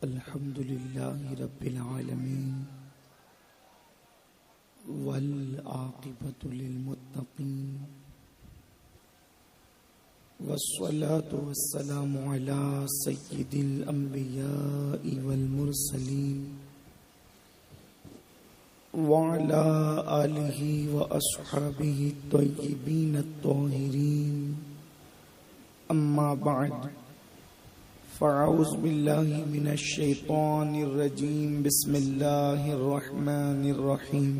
الحمد لله رب العالمين والعاقبة للمتقين والصلاة والسلام على سيد الأنبياء والمرسلين وعلى آله وأصحابه الطيبين الطاهرين أما بعد فأعوذ بالله من الشيطان الرجيم بسم الله الرحمن الرحيم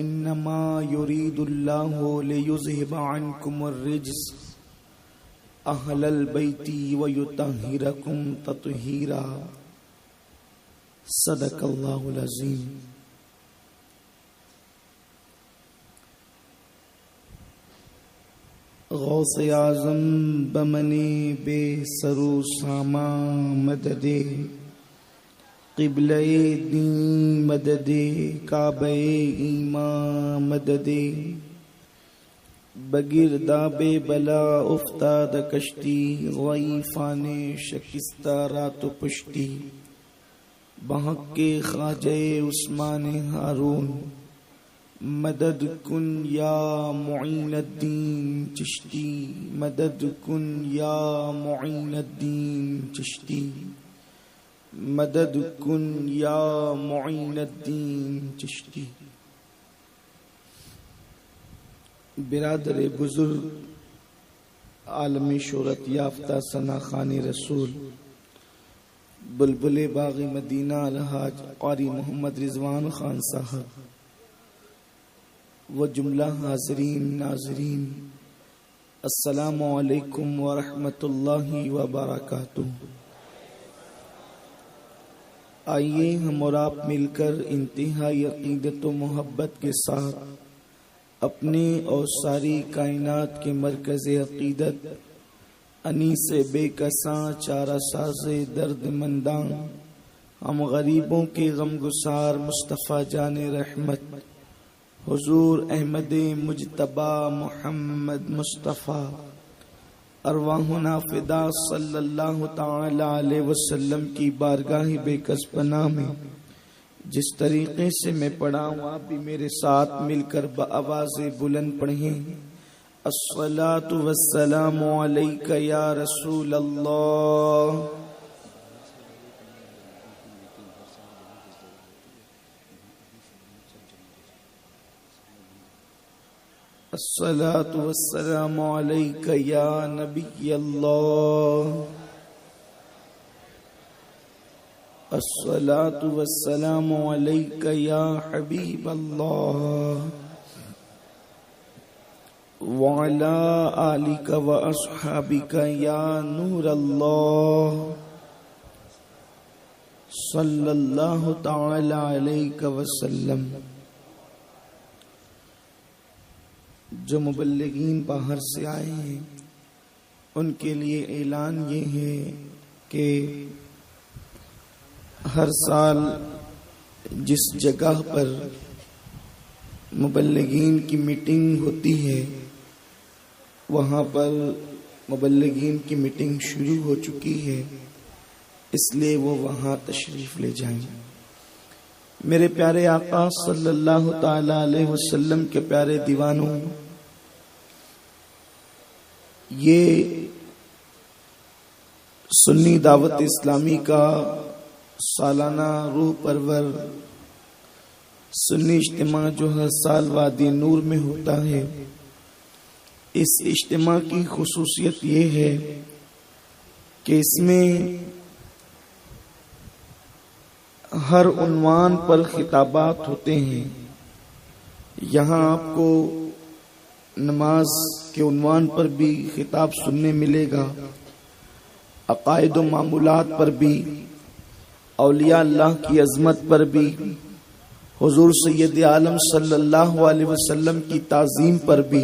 إنما يريد الله ليذهب عنكم الرجس أهل البيت ويطهركم تطهيرا صدق الله العظيم. غوث اعظم بمنے بے سرو ساما مددے قبلہ دین مددے کعبہ ایمان مددے بگرداب بلا افتاد کشتی ضعیفان شکستہ رات و پشتی بحق کے خواجہ عثمان ہارون مدد کن یا معین الدین چشتی مدد کن یا معین الدین چشتی مدد کن یا معین الدین چشتی. برادر بزرگ عالمی شہرت یافتہ ثنا خوان رسول بلبل باغ مدینہ الحاج قاری محمد رضوان خان صاحب و جملہ حاضرین ناظرین، السلام علیکم ورحمۃ اللہ وبرکاتہ. آئیے ہم اور آپ مل کر انتہائی عقیدت و محبت کے ساتھ اپنے اور ساری کائنات کے مرکز عقیدت انیس بے کساں چارہ ساز درد منداں ہم غریبوں کے غم گسار مصطفیٰ جان رحمت حضور احمد مجتبی محمد مصطفیٰ ارواحنا فدا صلی اللہ تعالی علیہ وسلم کی بارگاہ بے کس پناہ میں جس طریقے سے میں پڑھا ہوں آپ بھی میرے ساتھ مل کر بآواز بلند پڑھیں. الصلاۃ والسلام علیک یا رسول اللہ. الصلاۃ والسلام علیک یا نبی اللہ. الصلاۃ والسلام علیک یا حبیب اللہ وعلی آلک واصحابک یا نور اللہ صلی اللہ تعالی علیہ وسلم. جو مبلغین باہر سے آئے ہیں ان کے لیے اعلان یہ ہے کہ ہر سال جس جگہ پر مبلغین کی میٹنگ ہوتی ہے وہاں پر مبلغین کی میٹنگ شروع ہو چکی ہے، اس لیے وہ وہاں تشریف لے جائیں. میرے پیارے آقا صلی اللہ تعالی علیہ وسلم کے پیارے دیوانوں، یہ سنی دعوت اسلامی کا سالانہ روح پرور سنی اجتماع جو ہر سال وادی نور میں ہوتا ہے، اس اجتماع کی خصوصیت یہ ہے کہ اس میں ہر عنوان پر خطابات ہوتے ہیں. یہاں آپ کو نماز کے عنوان پر بھی خطاب سننے ملے گا، عقائد و معمولات پر بھی، اولیاء اللہ کی عظمت پر بھی، حضور سید عالم صلی اللہ علیہ وسلم کی تعظیم پر بھی،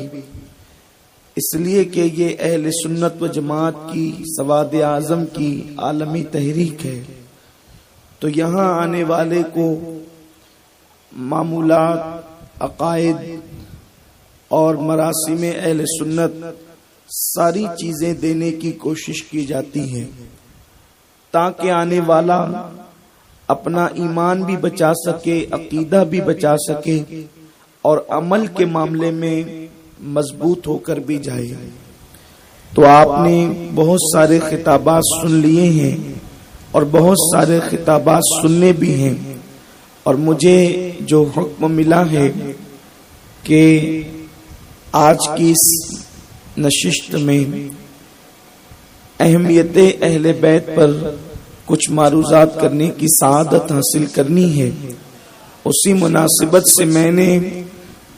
اس لیے کہ یہ اہل سنت و جماعت کی سواد اعظم کی عالمی تحریک ہے. تو یہاں آنے والے کو معمولات، عقائد اور مراسم اہل سنت ساری چیزیں دینے کی کوشش کی جاتی ہے. تاکہ آنے والا اپنا ایمان بھی بچا سکے، عقیدہ بھی بچا سکے اور عمل کے معاملے میں مضبوط ہو کر بھی جائے۔ تو آپ نے بہت سارے خطابات سن لیے ہیں اور بہت سارے خطابات سننے بھی ہیں، اور مجھے جو حکم ملا ہے کہ آج کی اس نشست میں اہمیت اہل بیت پر کچھ معروضات کرنے کی سعادت حاصل کرنی ہے، اسی مناسبت سے میں نے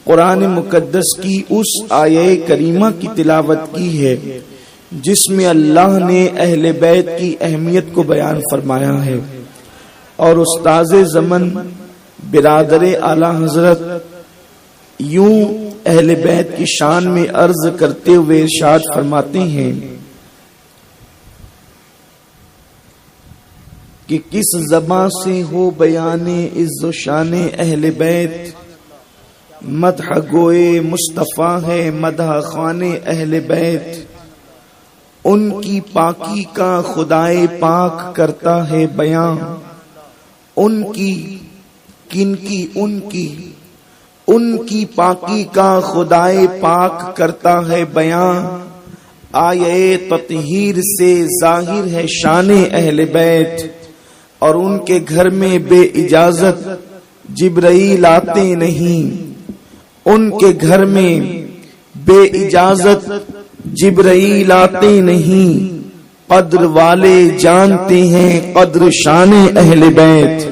قرآن مقدس کی اس آیہ کریمہ کی تلاوت کی ہے جس میں اللہ نے اہل بیت کی اہمیت کو بیان فرمایا ہے، اور استاذ زمن برادر اعلی حضرت یوں اہل بیت کی شان میں عرض کرتے ہوئے ارشاد فرماتے ہیں کہ کس زباں سے ہو بیان عز و شان اہل بیت، مدح گوئے مصطفیٰ ہے مدح خوان اہل بیت، ان کی پاکی کا خدائے پاک کرتا ہے بیان، ان کی کن کی ان کی پاکی کا خدائے پاک کرتا ہے بیان، آیے تطہیر سے ظاہر ہے شان اہل بیت، اور ان کے گھر میں بے اجازت جبرائیل آتے نہیں، ان کے گھر میں بے اجازت جبرائیل آتے نہیں، قدر والے جانتے ہیں قدر شان اہل بیت۔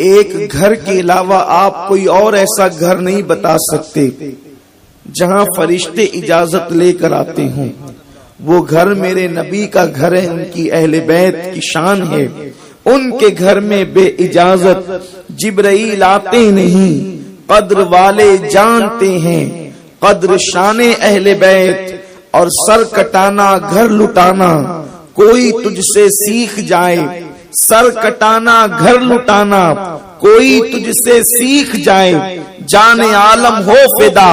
ایک گھر کے علاوہ آپ کوئی اور ایسا گھر نہیں بتا سکتے جہاں فرشتے اجازت لے کر آتے ہوں، وہ گھر میرے نبی کا گھر ہے، ان کی اہل بیت کی شان ہے، ان کے گھر میں بے اجازت جبرائیل آتے نہیں، قدر والے جانتے ہیں قدر شان اہل بیت، اور سر کٹانا گھر لٹانا کوئی تجھ سے سیکھ جائے، سر کٹانا گھر لٹانا کوئی تجھ سے سیکھ جائے، جان عالم ہو فدا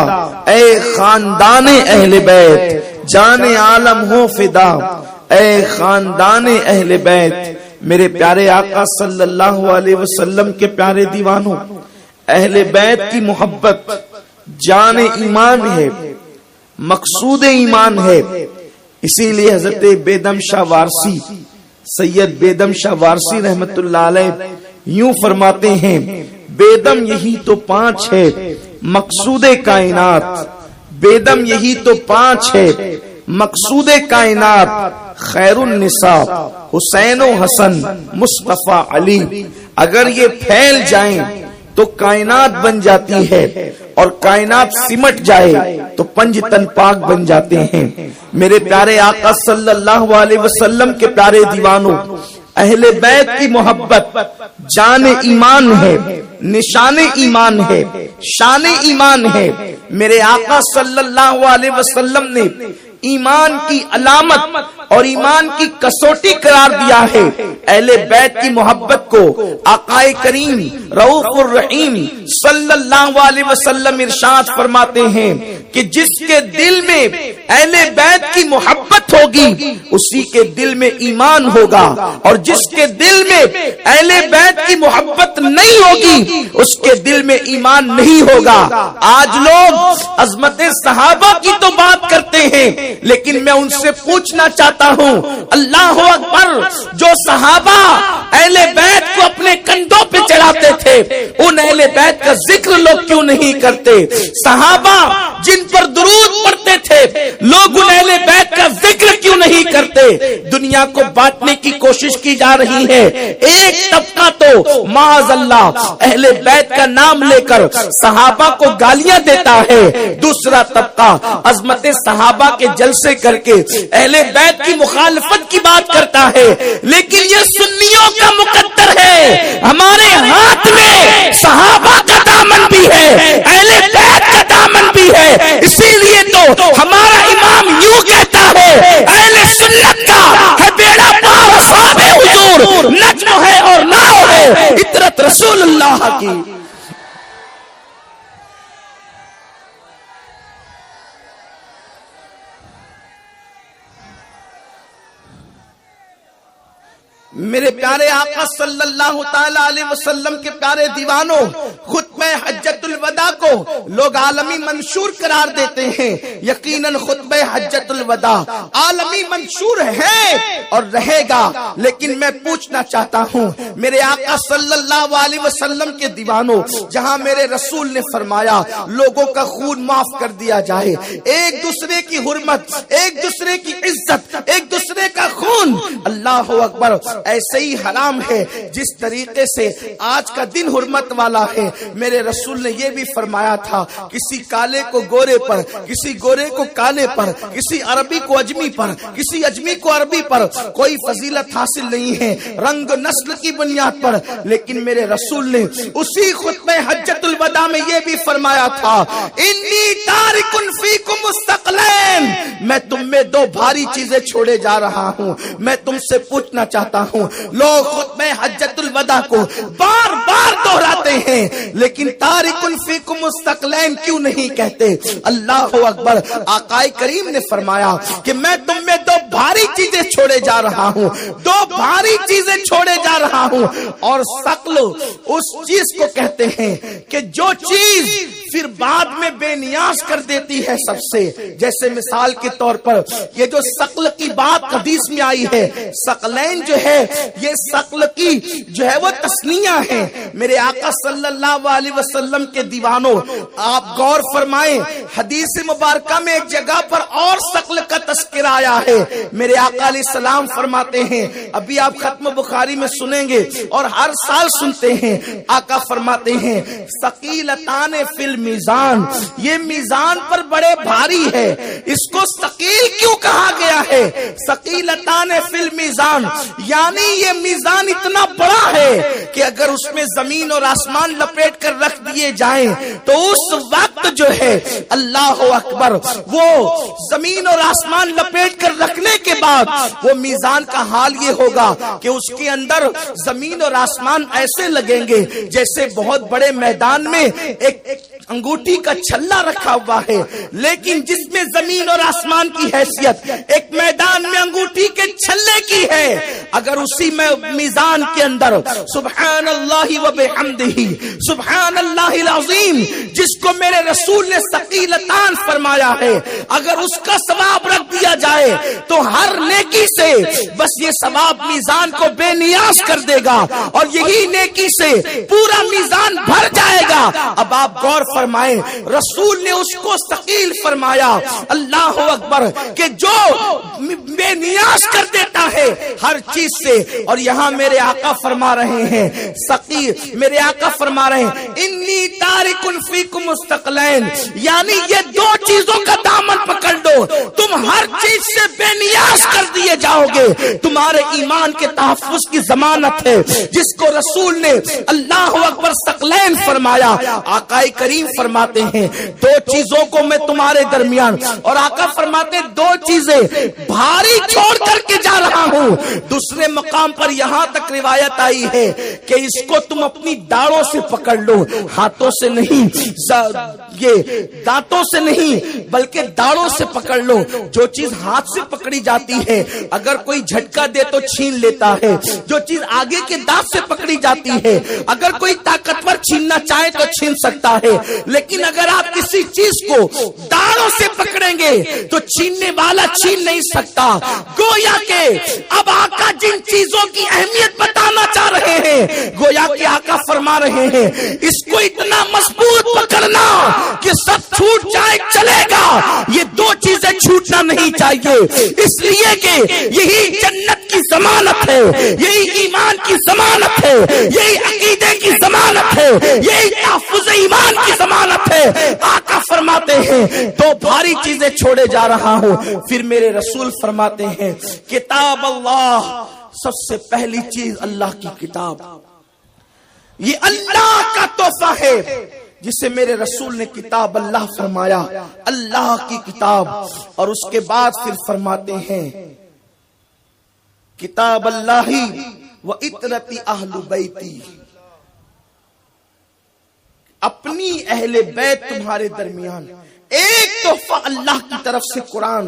اے خاندان اہل بیت، جان عالم ہو فدا اے خاندان اہل بیت۔ میرے پیارے آقا صلی اللہ علیہ وسلم کے پیارے دیوانوں، اہل بیت کی محبت جان ایمان ہے، مقصود ایمان ہے، اسی لیے حضرت بیدم شاہ وارسی، سید بیدم شاہ وارسی رحمت اللہ علیہ یوں فرماتے ہیں، بیدم یہی تو پانچ ہے مقصود کائنات، بیدم یہی تو پانچ ہے مقصود کائنات، خیر النساء حسین و حسن مصطفیٰ علی، اگر یہ پھیل جائیں تو کائنات بن جاتی ہے، اور کائنات سمٹ جائے تو پنج تن پاک بن جاتے ہیں۔ میرے پیارے آقا صلی اللہ علیہ وسلم کے پیارے دیوانوں، اہل بیت کی محبت جان ایمان ہے، نشان ایمان ہے، شان ایمان ہے۔ میرے آقا صلی اللہ علیہ وسلم نے ایمان کی علامت اور ایمان کی کسوٹی قرار دیا ہے اہل بیت کی محبت کو۔ آقا کریم رؤوف الرحیم صلی اللہ علیہ وسلم ارشاد فرماتے ہیں کہ جس کے دل میں اہل بیت کی محبت ہوگی اسی کے دل میں ایمان ہوگا، اور جس کے دل میں اہل بیت کی محبت نہیں ہوگی اس کے دل میں ایمان نہیں ہوگا۔ آج لوگ عظمت صحابہ کی تو بات کرتے ہیں، لیکن میں ان سے پوچھنا چاہتا ہوں، اللہ اکبر، جو صحابہ اہل بیت کو اپنے کندھوں پہ چڑھاتے تھے ان اہل بیت کا ذکر لوگ کیوں نہیں کرتے؟ صحابہ جن پر درود پڑھتے تھے لوگ ان اہل بیت کا ذکر کیوں نہیں کرتے؟ دنیا کو بانٹنے کی کوشش کی جا رہی ہے، ایک طبقہ تو معاذ اللہ اہل بیت کا نام لے کر صحابہ کو گالیاں دیتا ہے، دوسرا طبقہ عظمت صحابہ کے جلسے کر کے اہل بیت کی مخالفت کی بات کرتا ہے۔ لیکن یہ سنیوں کا مقدر ہے، ہمارے ہاتھ میں صحابہ کا دامن بھی ہے، اہل بیت کا دامن بھی ہے، اسی لیے تو ہمارا امام یوں کہتا ہے، اہل سنت کا ہے بیڑا پار اصحاب حضور، نجم ہے اور ناؤ ہے اطرت رسول اللہ کی۔ میرے پیارے آقا صلی اللہ تعالی علیہ وسلم کے پیارے دیوانوں، خطبہ حجت الوداع کو لوگ عالمی منشور قرار دیتے ہیں۔ یقیناً خطبہ حجت الوداع عالمی منشور ہے اور رہے گا، لیکن میں پوچھنا چاہتا ہوں میرے آقا صلی اللہ علیہ وسلم کے دیوانوں، جہاں میرے رسول نے فرمایا لوگوں کا خون معاف کر دیا جائے، ایک دوسرے کی حرمت، ایک دوسرے کی عزت، ایک دوسرے کا خون اللہ اکبر ایسے ہی حرام ہے جس طریقے سے آج کا دن حرمت والا ہے۔ میرے رسول نے یہ بھی فرمایا تھا کسی کالے کو گورے پر، کسی گورے کو کالے پر، کسی عربی کو اجمی پر، کسی اجمی کو عربی پر کوئی فضیلت حاصل نہیں ہے رنگ نسل کی بنیاد پر، لیکن میرے رسول نے اسی خطبہ حجت الوداع میں یہ بھی فرمایا تھا انی تارک فیکم الثقلین، میں تم میں دو بھاری چیزیں چھوڑے جا رہا ہوں۔ میں تم سے پوچھنا چاہتا ہوں، لوگ خطبہ حجت الوداع کو بار بار دہراتے ہیں لیکن تارک فیکم الثقلین کیوں نہیں کہتے؟ اللہ اکبر، آقا کریم نے فرمایا کہ میں تم میں دو بھاری چیزیں چھوڑے جا رہا ہوں، دو بھاری چیزیں چھوڑے جا رہا ہوں، اور ثقل اس چیز کو کہتے ہیں کہ جو چیز پھر بعد میں بے نیاز کر دیتی ہے سب سے، جیسے مثال کے طور پر یہ جو ثقل کی بات حدیث میں آئی ہے، ثقلین جو ہے یہ ثقل کی جو ہے وہ تسنیہ ہے۔ میرے آقا صلی اللہ علیہ وسلم کے دیوانوں، آپ غور فرمائیں، حدیث مبارکہ میں ایک جگہ پر اور ثقل کا تذکرہ آیا ہے۔ میرے آقا علیہ السلام فرماتے ہیں، ابھی آپ ختم بخاری میں سنیں گے اور ہر سال سنتے ہیں، آقا فرماتے ہیں ثقیلتان فی المیزان، یہ میزان پر بڑے بھاری ہے۔ اس کو ثقیل کیوں کہا گیا ہے؟ ثقیلتان فی المیزان یعنی یہ میزان اتنا بڑا ہے کہ اگر اس میں زمین اور آسمان لپیٹ کر رکھ دیے جائیں تو اس وقت جو ہے اللہ اکبر وہ زمین اور آسمان لپیٹ کر رکھنے کے بعد وہ میزان کا حال یہ ہوگا کہ اس کے اندر زمین اور آسمان ایسے لگیں گے جیسے بہت بڑے میدان میں ایک انگوٹھی کا چھلا رکھا ہوا ہے، لیکن جس میں زمین اور آسمان کی حیثیت ایک میدان میں انگوٹھی کے چھلے کی ہے، اگر اسی میں میزان کے اندر سبحان اللہ و بحمدہ سبحان اللہ العظیم جس کو میرے رسول نے ثقیلتان فرمایا ہے، اگر اس کا ثواب رکھ دیا جائے تو ہر نیکی سے بس یہ ثواب میزان کو بے نیاز کر دے گا اور یہی نیکی سے پورا میزان بھر جائے گا۔ اب آپ غور فرمائیں، رسول نے اس کو ثقیل فرمایا، اللہ اکبر، کہ جو بے نیاز کر دیتا ہے ہر چیز سے، اور یہاں میرے آقا فرما رہے ہیں ثقیل، میرے آقا فرما رہے ہیں انی تارک فیکم الثقلین، یعنی یہ دو چیزوں کا دامن پکڑ دو، تم ہر چیز سے بے نیاز کر دیے جاؤ گے۔ تمہارے ایمان کے تحفظ کی ضمانت ہے جس کو رسول نے اللہ اکبر ثقلین فرمایا۔ آقا کریم فرماتے ہیں دو چیزوں کو میں تمہارے درمیان، اور آقا فرماتے ہیں دو چیزیں بھاری چھوڑ کر کے جا رہا ہوں۔ دوسرے مقام پر یہاں تک روایت آئی ہے کہ اس کو تم اپنی داڑوں سے پکڑ لو، ہاتھوں سے نہیں، یہ دانتوں سے نہیں بلکہ داڑوں سے پکڑ لو۔ جو چیز ہاتھ سے پکڑی جاتی ہے اگر کوئی جھٹکا دے تو چھین لیتا ہے، جو چیز آگے کے دانت سے پکڑی جاتی ہے اگر کوئی طاقتور چھیننا چاہے تو چھین سکتا ہے، لیکن اگر آپ کسی چیز کو داڑوں سے پکڑیں گے تو چھیننے والا چھین نہیں سکتا۔ گویا کہ اب آقا جن چیزوں کی اہمیت بتانا چاہ رہے ہیں، گویا کہ آقا فرما رہے ہیں اس کو اتنا مضبوط پکڑنا کہ سب چھوٹ جائے چلے گا، یہ دو چیزیں چھوٹنا نہیں چاہیے، اس لیے کہ یہی جنت کی ضمانت ہے، یہی ایمان کی ضمانت ہے، یہی عقیدے کی ضمانت ہے، یہی تحفظ ایمان کی ضمانت ہے۔ آقا فرماتے ہیں دو بھاری چیزیں چھوڑے جا رہا ہوں۔ پھر میرے رسول فرماتے ہیں کتاب اللہ، سب سے پہلی چیز اللہ کی کتاب، یہ اللہ کا تحفہ ہے جسے میرے رسول نے کتاب اللہ فرمایا، اللہ کی کتاب۔ اور اس کے بعد پھر فرماتے ہیں کتاب اللہ و اطرتی اہل بیتی، اپنی اہل بیت تمہارے درمیان۔ ایک تحفہ اللہ کی طرف سے قرآن،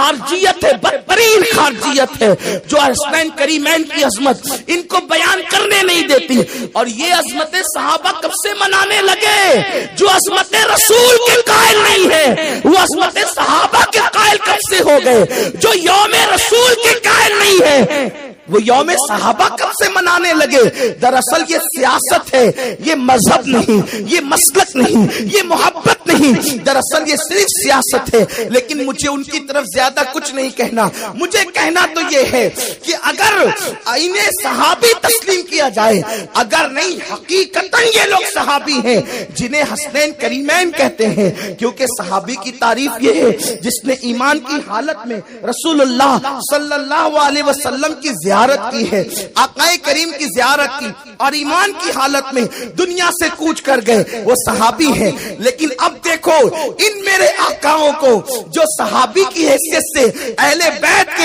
خارجیت ہے، بدترین خارجیت ہے جو حسنین کریمین کی عظمت ان کو بیان کرنے نہیں دیتی. اور یہ عظمت صحابہ کب سے منانے لگے؟ جو عظمت رسول کے قائل نہیں ہے وہ عظمت صحابہ کے قائل کب سے ہو گئے؟ جو یوم رسول کے قائل نہیں ہے وہ یوم صحابہ کب سے منانے لگے؟ دراصل یہ سیاست ہے، یہ مذہب نہیں، یہ مسلک نہیں، یہ محبت نہیں، دراصل یہ صرف سیاست ہے. لیکن مجھے ان کی طرف زیادہ کچھ نہیں کہنا. مجھے کہنا تو یہ ہے کہ اگر انہیں صحابی تسلیم کیا جائے، اگر نہیں حقیقتاً یہ لوگ صحابی ہیں جنہیں حسنین کریمین کہتے ہیں، کیونکہ صحابی کی تعریف یہ ہے جس نے ایمان کی حالت میں رسول اللہ صلی اللہ علیہ وسلم کی زیارت کی ہے، آقا کریم کی زیارت کی اور ایمان کی حالت میں دنیا سے کوچ کر گئے، وہ صحابی ہیں. لیکن اب دیکھو ان میرے آقاؤں کو جو صحابی کی حیثیت سے اہل بیت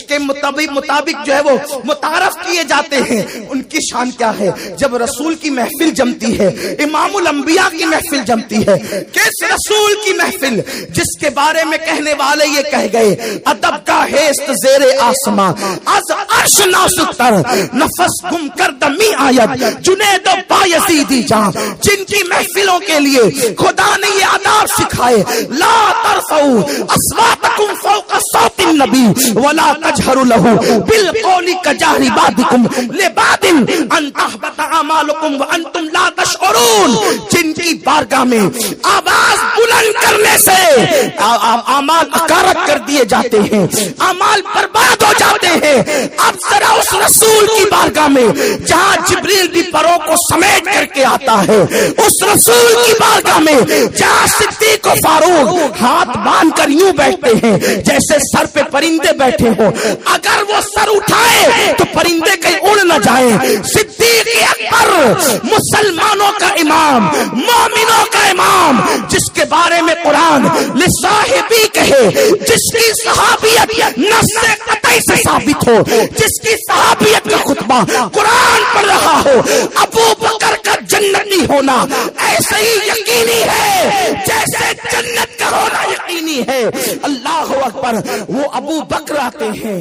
کے مطابق جو ہے وہ متعارف کیے جاتے ہیں، ان کی شان کیا ہے؟ جب رسول کی محفل جمتی ہے، امام الانبیاء کی محفل جمتی ہے، کس رسول کی محفل جس کے بارے میں کہنے والے یہ کہہ گئے ادب کا ہیست زیر آسماں از عرش ناستر نفس گم کر دمی آیت جنید و بایزیدی جان، جن کی محفلوں کے لیے خدا نے یہ آداب سکھائے لا ترفعوا اصواتکم فوق صوت النبی ولا تجہروا لہ بالقول کجہر بعضکم لبعض ان تحبط اعمالکم وانتم لا تشعرون، جن کی بارگاہ میں آواز بلند کرنے سے اعمال اکارت کر دیے جاتے ہیں، اعمال برباد ہو جاتے ہیں. اب ذرا اس رسول کی بارگاہ میں جہاں جبریل بھی پروں کو سمیٹ کر کے آتا ہے، اس رسول کی بارگاہ میں جہاں صدیق و فاروق ہاتھ باندھ کر یوں بیٹھتے ہیں جیسے سر پہ پرندے بیٹھے ہوں، اگر وہ سر اٹھائے تو پرندے کہیں اڑ نہ جائیں. صدیق اکبر مسلمانوں کا امام، مومنوں کا امام، جس کے بارے میں قرآن لصاحبی کہے، جس کی صحابیت نص قطعی سے ثابت ہو، جس کی صحابیت کا خطبہ قرآن پڑھ رہا ہو، ابو بکر کا جنتی ہونا ایسے ہی یقینی ہے جیسے جنت کا ہونا یقینی ہے. اللہ اکبر. وہ ابو بکر آتے ہیں،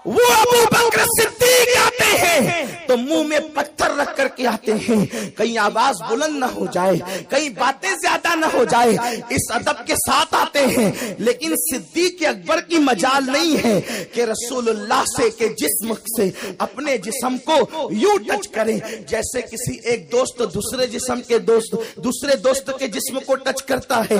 وہ ابو بکر صدیق آتے ہیں تو منہ میں پتھر رکھ کر کے آتے ہیں کہیں آواز بلند نہ ہو جائے، کہیں باتیں زیادہ نہ ہو جائے، اس ادب کے ساتھ آتے ہیں. لیکن صدیق اکبر کی مجال نہیں ہے کہ رسول اللہ سے کے جسم سے اپنے جسم کو یوں ٹچ کریں جیسے کسی ایک دوست دوسرے جسم کے دوسرے دوست کے جسم کو ٹچ کرتا ہے.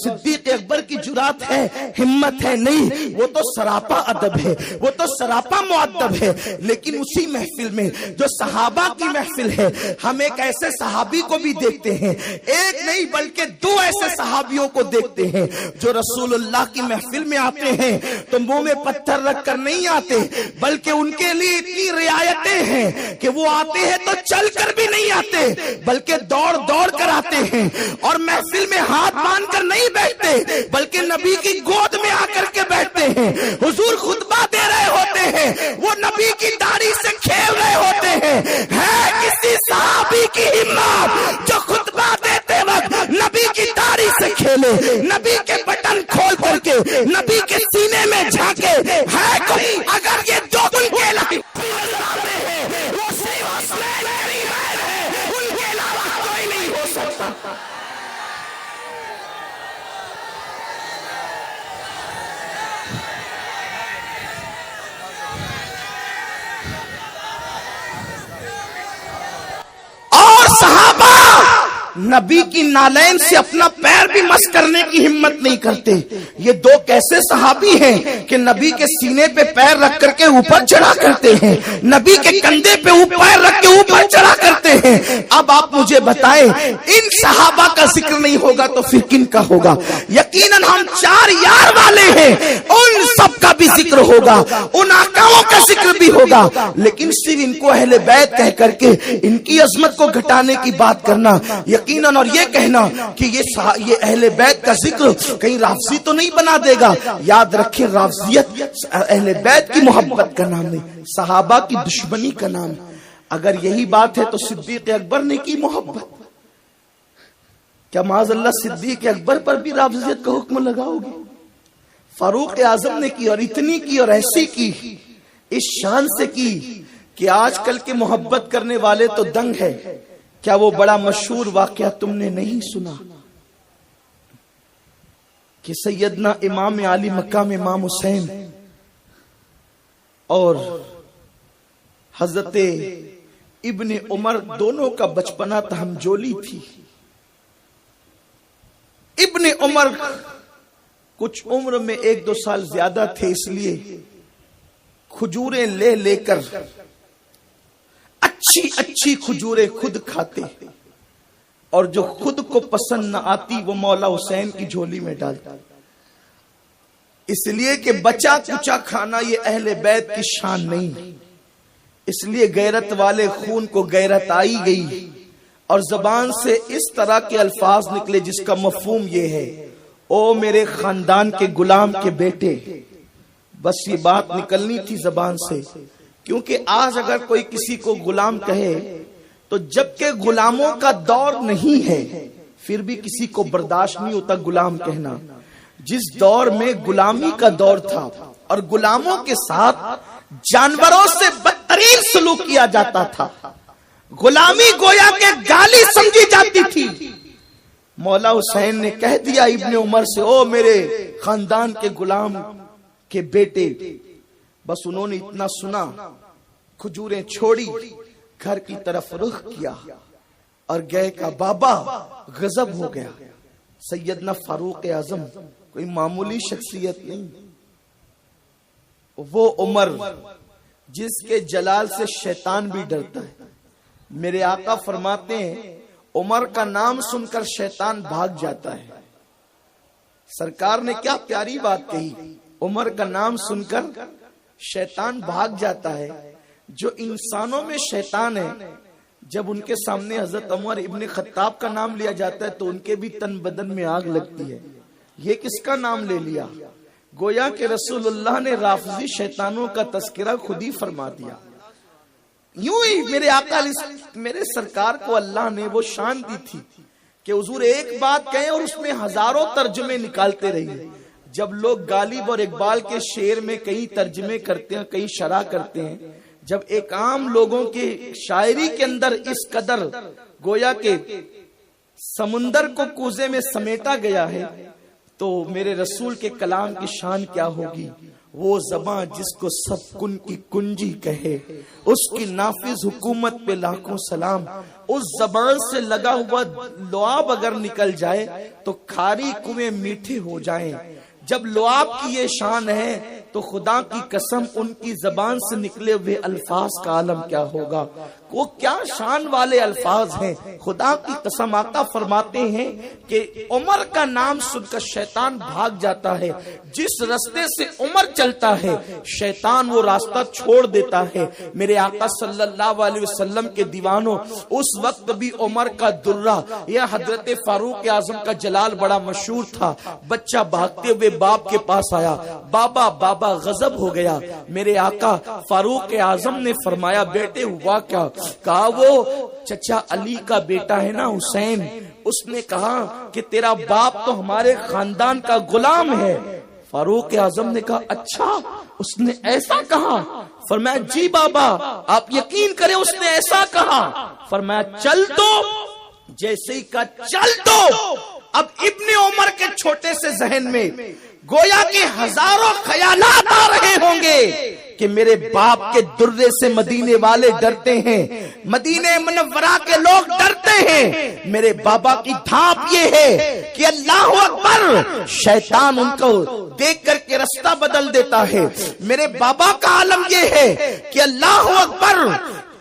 صدیق اکبر کی جرات ہے، ہمت ہے؟ نہیں، وہ تو سراپا ادب ہے، وہ تو سراپا مؤدب ہے. لیکن اسی محفل میں جو صحابہ کی محفل ہے، ہم ایک ایسے صحابی کو بھی دیکھتے ہیں، ایک نہیں بلکہ دو ایسے صحابیوں کو دیکھتے ہیں جو رسول اللہ کی محفل میں آتے ہیں تو منہ میں پتھر رکھ کر نہیں آتے، بلکہ ان کے لیے اتنی رعایتیں ہیں کہ وہ آتے ہیں تو چل کر بھی نہیں آتے بلکہ دوڑ دوڑ کر آتے ہیں، اور محفل میں ہاتھ باندھ کر نہیں بیٹھتے بلکہ نبی کی گود میں آ کر کے بیٹھتے ہیں. حضور خطبہ دے رہے ہوتے ہیں، وہ نبی کی داڑھی سے کھیل رہے ہوتے ہیں. ہے کسی صحابی کی ہمت جو خطبہ دیتے وقت نبی کی داڑھی سے کھیلے، نبی کے بٹن کھول کر کے نبی کے سینے میں جھانکے؟ ہے کوئی؟ اگر یہ دو ان کے علاوہ وہ صرف حسنین کریمین ہے، ان کے علاوہ کوئی نہیں ہو سکتا. اور صحابہ نبی کی نالین سے اپنا پیر بھی مس کرنے کی ہمت نہیں کرتے. یہ دو کیسے صحابی ہیں کہ نبی کے سینے پہ پیر رکھ کر کے اوپر چڑھا کرتے ہیں، نبی کے کندھے پہ پیر رکھ کے اوپر چڑھا کرتے ہیں. اب آپ مجھے بتائیں ان صحابہ کا ذکر نہیں ہوگا تو پھر کن کا ہوگا؟ یقیناً ہم چار یار والے ہیں، ان سب کا بھی ذکر ہوگا، ان آقاؤں کا ذکر بھی ہوگا. لیکن صرف ان کو اہل بیت کہہ کر کے ان کی عظمت کو گھٹانے کی بات کرنا یقیناً، اور یہ کہنا کہ یہ اہل بیت کا ذکر کہیں رافضی تو نہیں بنا دے گا. یاد رکھیں رافضیت اہل بیت کی محبت کا نام نہیں، صحابہ کی دشمنی کا نام. اگر یہی بات ہے تو صدیق اکبر نے کی محبت، کیا معاذ اللہ صدیق اکبر پر بھی رافضیت کا حکم لگاؤ گے؟ فاروق اعظم نے کی، اور اتنی کی اور ایسی کی، اس شان سے کی کہ آج کل کے محبت کرنے والے تو دنگ ہے۔ کیا وہ بڑا مشہور واقعہ تم نے نہیں سنا کہ سیدنا امام علی مقام امام حسین اور حضرت ابن عمر دونوں کا بچپنا تہمجولی تھی؟ ابن عمر کچھ عمر میں 1-2 سال زیادہ تھے، اس لیے کھجوریں لے کر اچھی کھجوریں خود کھاتے، اور جو خود کو پسند نہ آتی وہ مولا حسین کی جھولی میں ڈالتا، اس لیے کہ بچا کچا کھانا یہ اہل بیت کی شان نہیں۔ اس لیے غیرت والے خون کو غیرت آئی گئی، اور زبان سے اس طرح کے الفاظ نکلے جس کا مفہوم یہ ہے، او میرے خاندان کے غلام کے بیٹے۔ بس یہ بات نکلنی تھی زبان سے، کیونکہ آج اگر کوئی کسی کو غلام کہے تو جبکہ غلاموں کا دور نہیں ہے پھر بھی کسی کو برداشت نہیں ہوتا غلام کہنا۔ جس دور میں غلامی کا دور تھا اور غلاموں کے ساتھ جانوروں سے بدترین سلوک کیا جاتا تھا، غلامی گویا کہ گالی سمجھی جاتی تھی، مولا حسین نے کہہ دیا ابن عمر سے، او میرے خاندان کے غلام کے بیٹے۔ بس انہوں نے اتنا سنا، کھجوریں چھوڑی، گھر کی طرف رخ کیا اور گئے کا بابا غضب ہو گیا۔ سیدنا فاروق اعظم کوئی معمولی شخصیت نہیں، وہ عمر جس کے جلال سے شیطان بھی ڈرتا ہے۔ میرے آقا فرماتے ہیں عمر کا نام سن کر شیطان بھاگ جاتا ہے۔ سرکار نے کیا پیاری بات کہی، عمر کا نام سن کر شیطان بھاگ جاتا ہے۔ جو انسانوں میں شیطان ہے، جب ان کے سامنے حضرت عمر ابن خطاب کا نام لیا جاتا ہے تو ان کے بھی تن بدن میں آگ لگتی ہے، یہ کس کا نام لے لیا؟ گویا کہ رسول اللہ نے رافضی شیطانوں کا تذکرہ خود ہی فرما دیا۔ یوں ہی میرے آقا میرے سرکار کو اللہ نے وہ شان دی تھی کہ حضور ایک بات کہیں اور اس میں ہزاروں ترجمے نکالتے رہیے۔ جب لوگ غالب اور اقبال کے شعر میں کئی ترجمے کرتے ہیں، کئی شرح کرتے ہیں، جب ایک عام لوگوں کی شاعری کے اندر اس قدر گویا کہ سمندر کو کوزے میں سمیٹا گیا ہے تو میرے رسول کے کلام کی شان کیا ہوگی؟ وہ زبان جس کو سب کن کی کنجی کہے، اس کی نافذ حکومت پہ لاکھوں سلام۔ اس زبان سے لگا ہوا لعاب اگر نکل جائے تو کھاری کنویں میٹھے ہو جائیں۔ جب لعاب کی یہ شان ہے تو خدا کی قسم ان کی زبان سے نکلے ہوئے الفاظ کا عالم کیا ہوگا؟ وہ کیا شان والے الفاظ ہیں۔ خدا کی قسم آقا فرماتے ہیں کہ عمر کا نام سن کر شیطان بھاگ جاتا ہے۔ جس راستے سے عمر چلتا ہے شیطان وہ راستہ چھوڑ دیتا ہے۔ میرے آقا صلی اللہ علیہ وسلم کے دیوانوں، اس وقت بھی عمر کا درہ یا حضرت فاروق اعظم کا جلال بڑا مشہور تھا۔ بچہ بھاگتے ہوئے باپ کے پاس آیا، بابا بابا غضب ہو گیا۔ میرے آقا فاروق اعظم نے فرمایا بیٹے ہوا کیا؟ کہا وہ چچا علی کا بیٹا ہے نا حسین، اس نے کہا کہ تیرا باپ تو ہمارے خاندان کا غلام ہے۔ فاروق اعظم نے کہا اچھا اس نے ایسا کہا؟ فرمایا جی بابا آپ یقین کریں اس نے ایسا کہا۔ فرمایا چل تو، جیسے ہی کہا چل تو، اب ابن عمر کے چھوٹے سے ذہن میں گویا کہ ہزاروں خیالات آ رہے ہوں گے کہ میرے باپ کے درے سے مدینے والے ڈرتے ہیں، مدینے منورہ کے لوگ ڈرتے ہیں۔ میرے بابا کی دھاپ یہ ہے کہ اللہ اکبر، شیطان ان کو دیکھ کر کے راستہ بدل دیتا ہے۔ میرے بابا کا عالم یہ ہے کہ اللہ اکبر،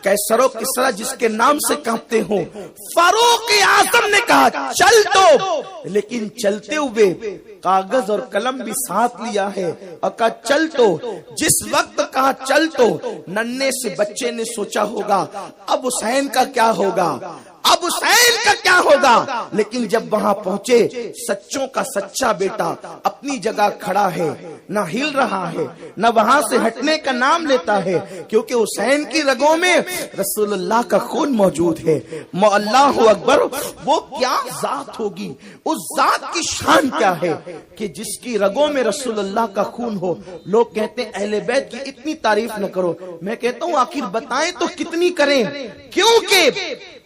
کیسر و کسرا جس کے نام سے کانپتے ہوں۔ فاروق اعظم نے کہا چل تو، لیکن چلتے ہوئے کاغذ اور قلم بھی ساتھ لیا ہے اور کہا چل تو۔ جس وقت کہا چل تو، ننھے سے بچے نے سوچا ہوگا اب حسین کا کیا ہوگا؟ اب حسین کا کیا ہوگا؟ لیکن جب وہاں پہنچے سچوں کا سچا بیٹا اپنی جگہ کھڑا ہے، نہ ہل رہا ہے، نہ وہاں سے ہٹنے کا نام لیتا ہے، کیونکہ حسین کی رگوں میں رسول اللہ کا خون موجود ہے۔ اللہ اکبر! وہ کیا ذات ہوگی، اس ذات کی شان کیا ہے کہ جس کی رگوں میں رسول اللہ کا خون ہو۔ لوگ کہتے ہیں اہل بیت کی اتنی تعریف نہ کرو، میں کہتا ہوں آخر بتائیں تو کتنی کریں، کیونکہ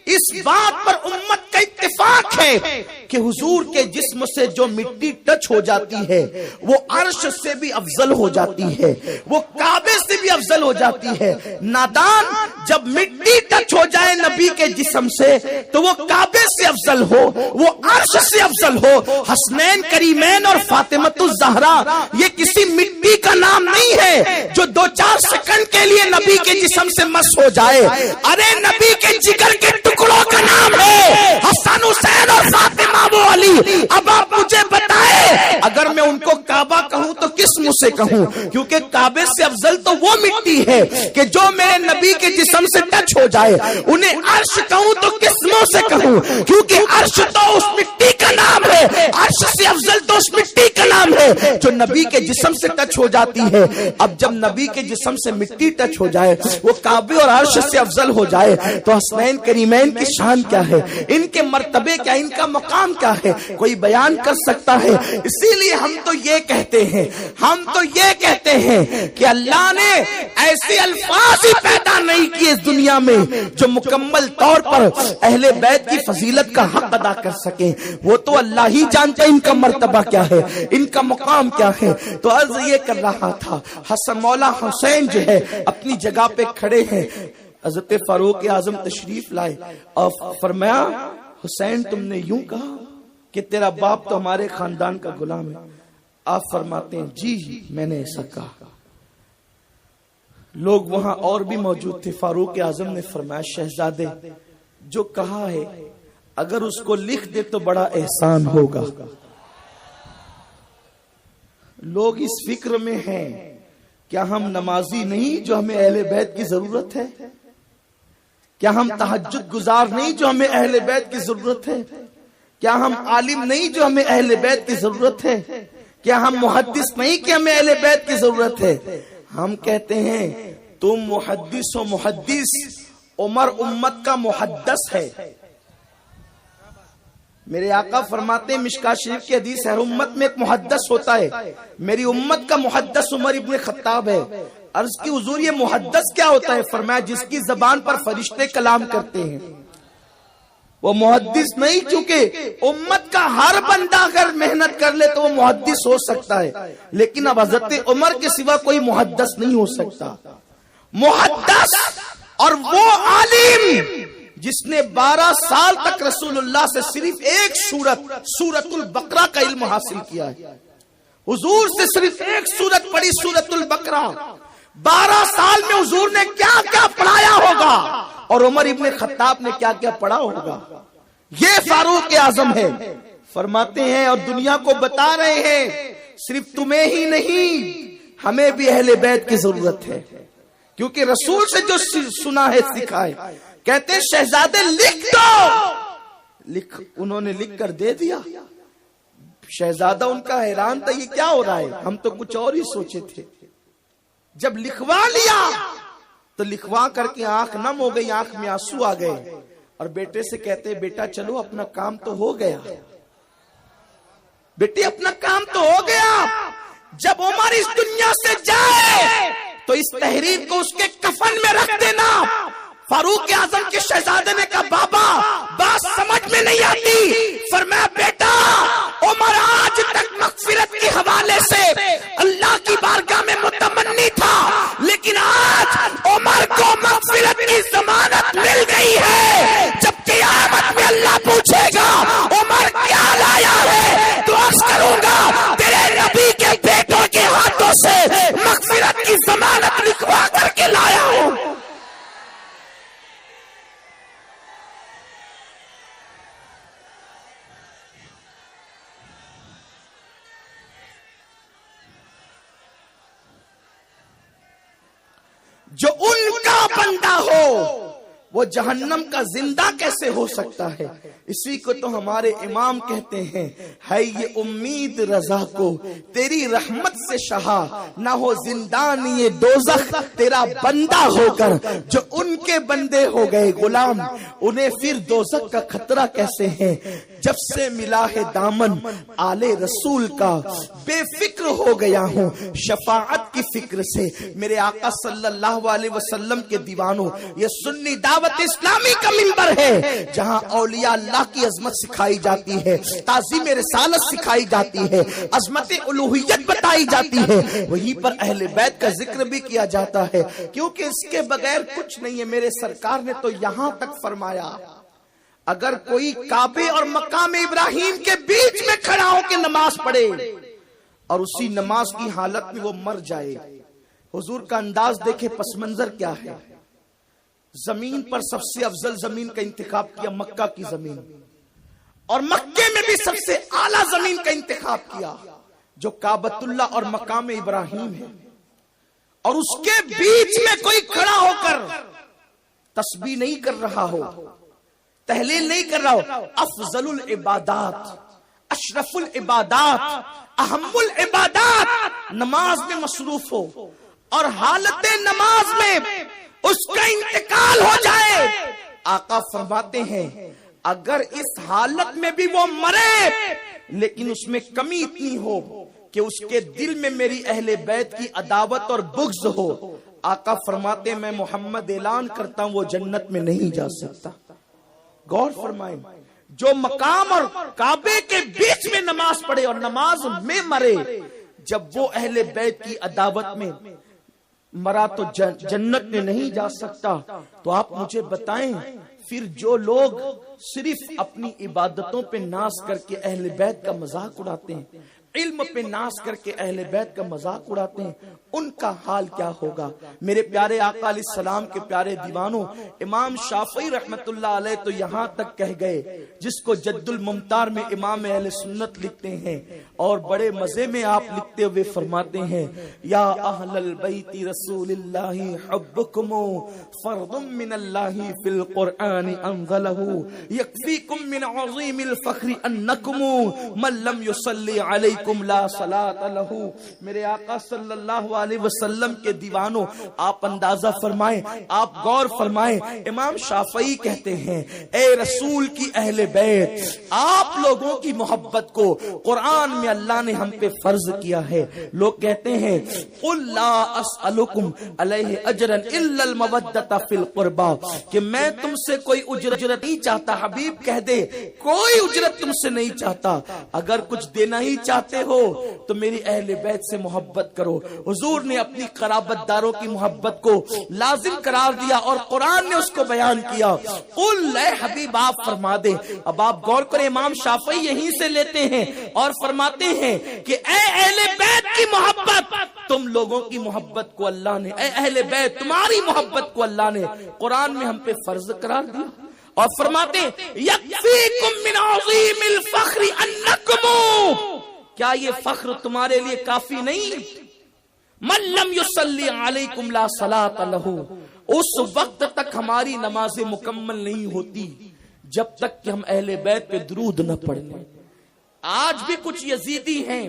اس بات پر امت کا اتفاق ہے کہ حضور کے جسم سے جو مٹی ٹچ ہو جاتی ہے وہ عرش سے بھی افضل ہو جاتی ہے، وہ کعبے سے بھی افضل ہو جاتی ہے۔ نادان جب مٹی ٹچ ہو جائے نبی کے جسم سے تو وہ کعبے سے افضل ہو، وہ عرش سے افضل ہو۔ حسنین کریمین اور فاطمۃ الزہرا یہ کسی مٹی کا نام نہیں ہے جو 2-4 سیکنڈ کے لیے نبی کے جسم سے مس ہو جائے، ارے نبی کے جگر کے ٹکڑوں کا نام ہے حسن، حسین اور فاطمہ و علی۔ اب آپ مجھے بتائیں اگر میں ان کو کعبہ کہوں تو کس منہ سے کہوں؟ کیونکہ کعبے سے افضل تو وہ مٹی ہے کہ جو میرے نبی کے جسم سے ٹچ ہو جائے۔ انہیں عرش کہوں تو کس منہ سے کہوں؟ کیونکہ عرش تو اس مٹی کا نام ہے، عرش سے افضل تو اس مٹی کا نام ہے جو نبی کے جسم سے ٹچ ہو جاتی ہے۔ اب جب نبی کے جسم سے مٹی ٹچ ہو جائے، وہ کعبے اور عرش سے افضل ہو جائے، تو حسنین کریمین کی شان کیا ہے، ان کے مرتبے کیا، ان کا مقام کیا ہے، کوئی بیان کر سکتا ہے؟ اسی لیے ہم تو یہ کہتے ہیں کہ اللہ نے ایسے الفاظ ہی پیدا نہیں کیے اس دنیا میں جو مکمل طور پر اہل بیت کی فضیلت کا حق ادا کر سکیں۔ وہ تو اللہ ہی جانتا ہے ان کا مرتبہ کیا ہے، ان کا مقام کیا ہے۔ تو عرض یہ کر رہا تھا، حسن مولا حسین جو ہے اپنی جگہ پہ کھڑے ہیں۔ حضرت فاروق اعظم تشریف لائے اور فرمایا حسین تم نے یوں کہا کہ تیرا باپ تو ہمارے خاندان کا غلام ہے۔ آپ فرماتے ہیں جی میں نے ایسا کہا۔ لوگ وہاں اور بھی موجود تھے۔ فاروق اعظم نے فرمایا شہزادے جو کہا ہے اگر اس کو لکھ دے تو بڑا احسان ہوگا۔ لوگ اس فکر میں ہیں کیا ہم نمازی نہیں جو ہمیں اہل بیت کی ضرورت ہے؟ کیا ہم تہجد گزار نہیں جو ہمیں اہل بیت کی ضرورت ہے؟ کیا ہم عالم نہیں جو ہمیں اہل بیت کی ضرورت ہے؟ کیا ہم محدث نہیں کہ ہمیں اہل بیت کی ضرورت ہے؟ ہم کہتے ہیں تم محدث و محدث، عمر امت کا محدث ہے۔ میرے آقا فرماتے ہیں مشکاۃ شریف کی حدیث ہر امت میں ایک محدث ہوتا ہے، میری امت کا محدث عمر ابن خطاب ہے۔ عرض کی حضور یہ محدث کیا ہوتا ہے؟ فرمایا جس کی زبان پر فرشتے کلام کرتے ہیں وہ محدث نہیں، چونکہ امت کا ہر بندہ اگر محنت کر لے تو وہ محدث ہو سکتا ہے، لیکن اب حضرت عمر کے سوا کوئی محدث نہیں ہو سکتا۔ محدث اور وہ عالم جس نے 12 سال تک رسول اللہ سے صرف ایک سورت البقرہ کا علم حاصل کیا ہے، حضور سے صرف ایک سورت پڑھی، سورت البقرہ۔ 12 سال میں حضور نے کیا کیا پڑھایا ہوگا اور عمر ابن خطاب نے کیا کیا پڑھا ہوگا؟ یہ فاروق اعظم ہے۔ فرماتے ہیں اور دنیا کو بتا رہے ہیں صرف تمہیں ہی نہیں ہمیں بھی اہل بیت کی ضرورت ہے، کیونکہ رسول سے جو سنا ہے سکھا ہے۔ کہتے ہیں شہزادے لکھ دو، انہوں نے لکھ کر دے دیا۔ شہزادہ ان کا حیران تھا یہ کیا ہو رہا ہے، ہم تو کچھ اور ہی سوچے تھے۔ جب لکھوا لیا تو لکھوا کر کے آنکھ نم ہو گئی، آنکھ میں آنسو آ گئے، اور بیٹے سے کہتے بیٹا چلو اپنا کام تو ہو گیا، بیٹی اپنا کام تو ہو گیا۔ جب عمر اس دنیا سے جائے تو اس تحریر کو اس کے کفن میں رکھ دینا۔ فاروق اعظم کے شہزادے نے کہا بابا بات سمجھ میں نہیں آتی۔ فرمایا بیٹا عمر آج تک مغفرت کے حوالے سے اللہ کی بارگاہ میں متمنی تھا، لیکن آج عمر کو مغفرت کی ضمانت مل گئی ہے۔ جب قیامت میں اللہ پوچھے گا عمر کیا لایا ہے تو عرض کروں گا تیرے نبی کے بیٹوں کے ہاتھوں سے مغفرت کی ضمانت لکھوا کر کے لایا ہوں۔ وہ جہنم کا زندہ کیسے ہو سکتا ہے؟ اسی کو تو ہمارے امام کہتے ہیں، ہے یہ امید رضا کو تیری رحمت سے شہا، نہ ہو زندانی دوزخ تیرا بندہ ہو کر، جو ان کے بندے ہو گئے غلام انہیں پھر دوزخ کا خطرہ کیسے ہے؟ جب سے ملا ہے دامن آل رسول کا بے فکر ہو گیا ہوں شفاعت کی فکر سے۔ میرے آقا صلی اللہ علیہ وسلم کے دیوانوں، یہ سنی دعوت اسلامی کا منبر ہے جہاں اولیاء اللہ کی عظمت سکھائی جاتی ہے، تعظیم رسالت سکھائی جاتی ہے، عظمت الوہیت بتائی جاتی ہے، وہیں پر اہل بیت کا ذکر بھی کیا جاتا ہے، کیونکہ اس کے بغیر کچھ نہیں ہے۔ میرے سرکار نے تو یہاں تک فرمایا، اگر کوئی کعبے اور مقام ابراہیم کے بیچ میں کھڑا ہو کے نماز پڑھے اور اسی نماز کی حالت میں وہ مر جائے، حضور کا انداز دیکھے، پس منظر کیا ہے؟ زمین پر سب سے افضل زمین کا انتخاب کیا مکہ کی زمین، اور مکے میں بھی سب سے اعلیٰ زمین کا انتخاب کیا جو کعبۃ اللہ اور مقام ابراہیم ہے، اور اس کے بیچ میں کوئی کھڑا ہو کر تسبیح نہیں کر رہا ہو، تحلیل نہیں کر رہا ہو، افضل العبادات، اشرف العبادات، اہم العبادات نماز میں مصروف ہو، اور حالت نماز میں اس کا انتقال ہو جائے، آقا فرماتے ہیں اگر اس حالت میں بھی وہ مرے لیکن اس میں کمی اتنی ہو کہ اس کے دل میں میری اہل بیت کی عداوت اور بغض ہو، آقا فرماتے ہیں میں محمد اعلان کرتا ہوں وہ جنت میں نہیں جا سکتا۔ غور فرمائیں، جو مقام اور کعبے کے بیچ میں نماز پڑھے اور نماز میں مرے، جب وہ اہل بیت کی عداوت میں مرا تو جنت میں نہیں جا سکتا۔ تو آپ مجھے بتائیں پھر جو لوگ صرف اپنی عبادتوں پہ ناز کر کے اہل بیت کا مذاق اڑاتے ہیں، علم پہ ناز کر کے اہل بیت کا مذاق اڑاتے ہیں، ان کا حال کیا ہوگا؟ میرے پیارے آقا علیہ السلام کے پیارے دیوانوں، امام شافعی رحمت اللہ علیہ تو یہاں تک کہہ گئے، جس کو جد الممتار میں امام اہل سنت لکھتے ہیں، اور بڑے مزے میں آپ لکھتے ہوئے فرماتے ہیں، یا اہل البیت رسول اللہ حبکم فرض من اللہ فی القرآن انزلہ یکفیکم من عظیم الفخر انکم من لم یصلی علیکم لا صلاۃ لہ۔ میرے آقا صلی اللہ علیہ وسلم کے دیوانوں، آپ اندازہ فرمائیں، آپ غور فرمائیں، امام شافعی کہتے ہیں اے رسول کی اہل بیت، آپ لوگوں کی محبت کو قرآن میں اللہ نے ہم پہ فرض کیا ہے۔ لوگ کہتے ہیں قل لا اسألکم علیہ اجرا الا المودۃ فی القربى، کہ میں تم سے کوئی اجرت نہیں چاہتا، حبیب کہہ دے کوئی اجرت تم سے نہیں چاہتا، اگر کچھ دینا ہی چاہتے ہو تو میری اہل بیت سے محبت کرو۔ حضور نے اپنی قرابت داروں کی محبت کو لازم قرار دیا اور قرآن نے اس کو بیان کیا۔ قل اے حبیب آپ فرما دے۔ اب آپ غور کریں، امام شافعی یہیں سے لیتے ہیں اور فرماتے ہیں کہ اے اہل بیت کی محبت، تم لوگوں کی محبت کو اللہ نے، اے اہل بیت تمہاری محبت کو اللہ نے قرآن میں ہم پہ فرض قرار دیا، اور فرماتے ہیں یکفیکم من عظیم الفخر انکم، کیا یہ فخر تمہارے لیے کافی نہیں؟ من لم یصلی علیکم لا صلاۃ لہ، اس وقت تک ہماری نمازیں مکمل نہیں ہوتی جب تک کہ ہم اہل بیت پہ درود نہ پڑھ لیں۔ آج بھی کچھ یزیدی ہیں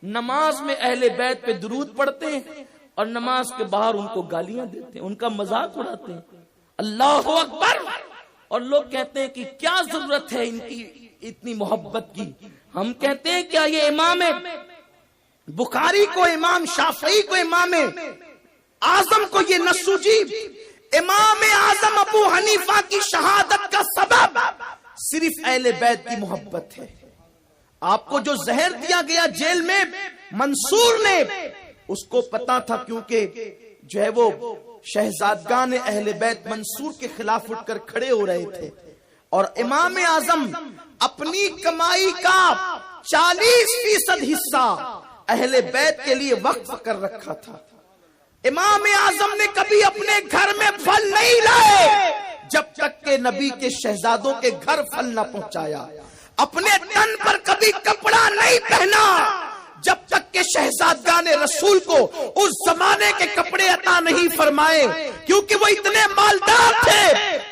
نماز میں اہل بیت پہ درود پڑھتے ہیں اور نماز کے باہر ان کو گالیاں دیتے ہیں، ان کا مذاق اڑاتے ہیں، اللہ اکبر، اور لوگ کہتے ہیں کہ کیا ضرورت ہے ان کی اتنی محبت کی۔ ہم کہتے ہیں کیا یہ امام بخاری کو، امام شافعی کو، امام اعظم کو یہ نہ سوجی؟ امام اعظم ابو حنیفہ کی شہادت کا سبب صرف اہل بیت کی محبت ہے۔ آپ کو جو زہر دیا گیا جیل میں منصور نے، اس کو پتا تھا، کیونکہ جو ہے وہ شہزادگان اہل بیت منصور کے خلاف اٹھ کر کھڑے ہو رہے تھے، اور امام اعظم اپنی کمائی کا 40% حصہ اہل بیت کے لیے وقف کر رکھا تھا۔ امام اعظم نے کبھی اپنے گھر میں پھل نہیں لائے جب تک کہ نبی کے شہزادوں کے گھر پھل نہ پہنچایا، اپنے تن پر کبھی کپڑا نہیں پہنا جب تک کہ شہزادگان رسول کو اس زمانے کے کپڑے عطا نہیں فرمائے، کیونکہ وہ اتنے مالدار تھے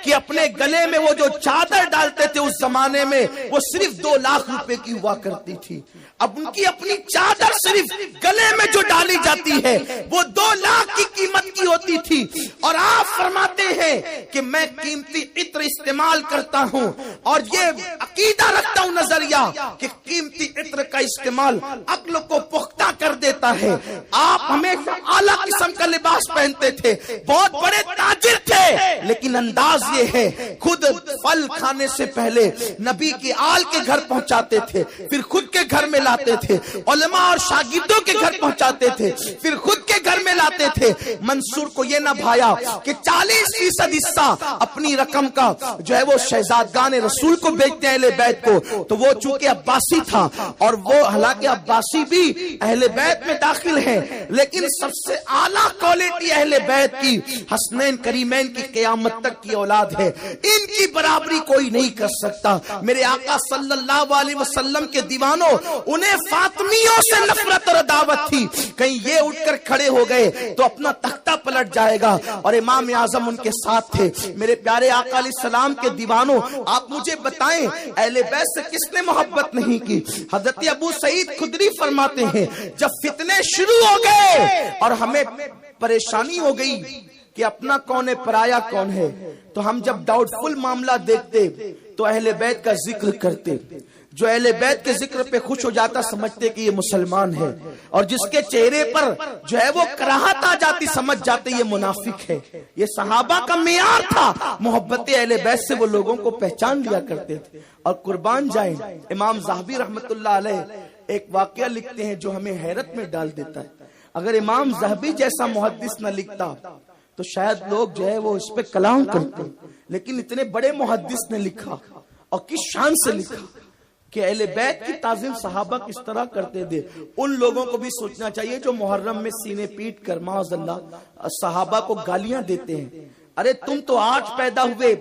کہ اپنے گلے میں وہ جو چادر ڈالتے تھے اس زمانے میں وہ صرف 2 لاکھ روپے کی ہوا کرتی تھی. اب ان کی اپنی چادر صرف گلے میں جو ڈالی جاتی ہے وہ 2 لاکھ کی قیمت کی ہوتی تھی. اور آپ فرماتے ہیں کہ میں قیمتی عطر استعمال کرتا ہوں اور یہ عقیدہ رکھتا ہوں نظریہ کہ قیمتی عطر کا استعمال عقل کو پختہ کر دیتا ہے. آپ ہمیشہ اعلیٰ قسم کا لباس پہنتے تھے, بہت بڑے تاجر تھے, لیکن انداز یہ ہے خود پھل کھانے سے پہلے نبی کی آل کے گھر پہنچاتے تھے, پھر خود کے گھر میں لاتے تھے, علماء اور شاگردوں کے گھر پہنچاتے تھے, پھر خود کے گھر میں لاتے تھے. منصور کو یہ نہ بھایا کہ 40% حصہ اپنی رقم کا جو ہے وہ شہزادگان رسول کو بیچتے ہیں اہل بیت کو, تو وہ چونکہ عباسی تھا اور وہ حالانکہ عباسی بھی اہل بیت میں داخل ہیں, لیکن سب سے اعلیٰ کوالٹی اہل بیت کی حسنین کریمین کی قیامت تک کی اولاد ہے, ان کی برابری کوئی نہیں کر سکتا. میرے آقا صلی اللہ علیہ وسلم کے دیوانوں, انہیں فاطمیوں سے نفرت اور عداوت تھی, کہیں یہ اٹھ کر کھڑے ہو گئے تو اپنا تختہ پلٹ جائے گا, اور امام اعظم ان کے ساتھ تھے. میرے پیارے آقا علیہ السلام کے دیوانوں, آپ مجھے بتائیں اہل بیت سے کس نے محبت نہیں کی؟ حضرت ابو سعید خدری فرماتے ہیں جب فتنے شروع ہو گئے اور ہمیں پریشانی ہو گئی کہ اپنا کون ہے پرایا کون ہے, تو ہم جب ڈاؤٹ فل معاملہ دیکھتے تو اہل بیت کا ذکر کرتے. جو اہل بیت کے ذکر پہ خوش ہو جاتا سمجھتے کہ یہ مسلمان ہے, اور جس کے چہرے پر جو ہے وہ کراہت آ جاتی سمجھ جاتے یہ منافق ہے. یہ صحابہ کا معیار تھا, محبت اہل بیت سے وہ لوگوں کو پہچان لیا کرتے تھے. اور قربان جائیں, امام ذہبی رحمت اللہ علیہ ایک واقعہ لکھتے ہیں جو ہمیں حیرت میں ڈال دیتا ہے. اگر امام ذہبی جیسا محدث نہ لکھتا تو شاید لوگ جو ہے وہ اس پہ کلام کرتے, لیکن اتنے بڑے محدث نے لکھا, اور کس شان سے لکھا کہ اہل بیت کی تعظیم صحابہ کس طرح کرتے تھے. ان لوگوں کو بھی سوچنا چاہیے جو محرم میں سینے پیٹ کر معاذ اللہ صحابہ کو گالیاں دیتے ہیں. ارے تم تو آج پیدا ہوئے,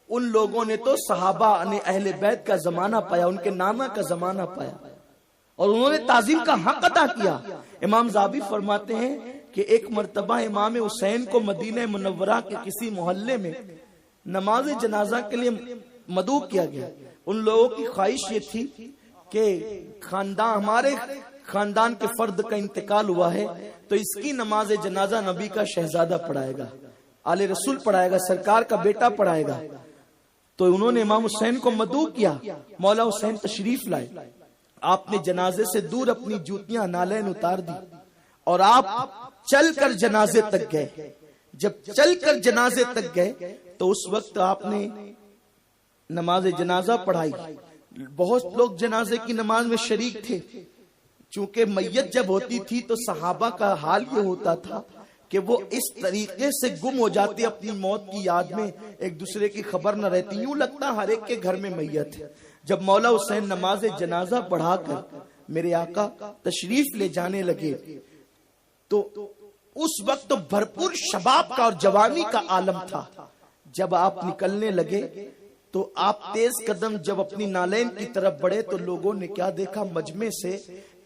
ان لوگوں نے تو صحابہ نے اہل بیت کا زمانہ پایا, ان کے نانا کا زمانہ پایا, اور انہوں نے تعظیم کا حق ادا کیا. امام ذہبی فرماتے ہیں کہ ایک مرتبہ امام حسین کو مدینہ منورہ کے کسی محلے میں نماز جنازہ کے لیے مدعو کیا گیا. ان لوگوں کی خواہش یہ تھی کہ ہمارے خاندان کے فرد کا انتقال ہوا ہے تو اس کی نماز جنازہ نبی کا شہزادہ پڑھائے گا, آل رسول پڑھائے گا, سرکار کا بیٹا پڑھائے گا. تو انہوں نے امام حسین کو مدعو کیا. مولا حسین تشریف لائے, آپ نے جنازے سے دور اپنی جوتیاں نالین اتار دی اور آپ چل کر جنازے تک گئے. جب چل کر جنازے تک گئے تو اس وقت آپ نے نماز جنازہ پڑھائی. بہت لوگ جنازے کی نماز میں شریک تھے. چونکہ میت جب ہوتی تھی تو صحابہ کا حال یہ ہوتا تھا کہ وہ اس طریقے سے گم ہو جاتے اپنی موت کی یاد میں, ایک دوسرے کی خبر نہ رہتی, یوں لگتا ہر ایک کے گھر میں میت ہے. جب مولا حسین نماز جنازہ پڑھا کر میرے آقا تشریف لے جانے لگے تو اس وقت تو بھرپور شباب کا اور جوانی کا عالم تھا. جب آپ نکلنے لگے تو آپ تیز قدم جب اپنی نالین کی طرف بڑھے تو لوگوں نے کیا دیکھا, مجمع سے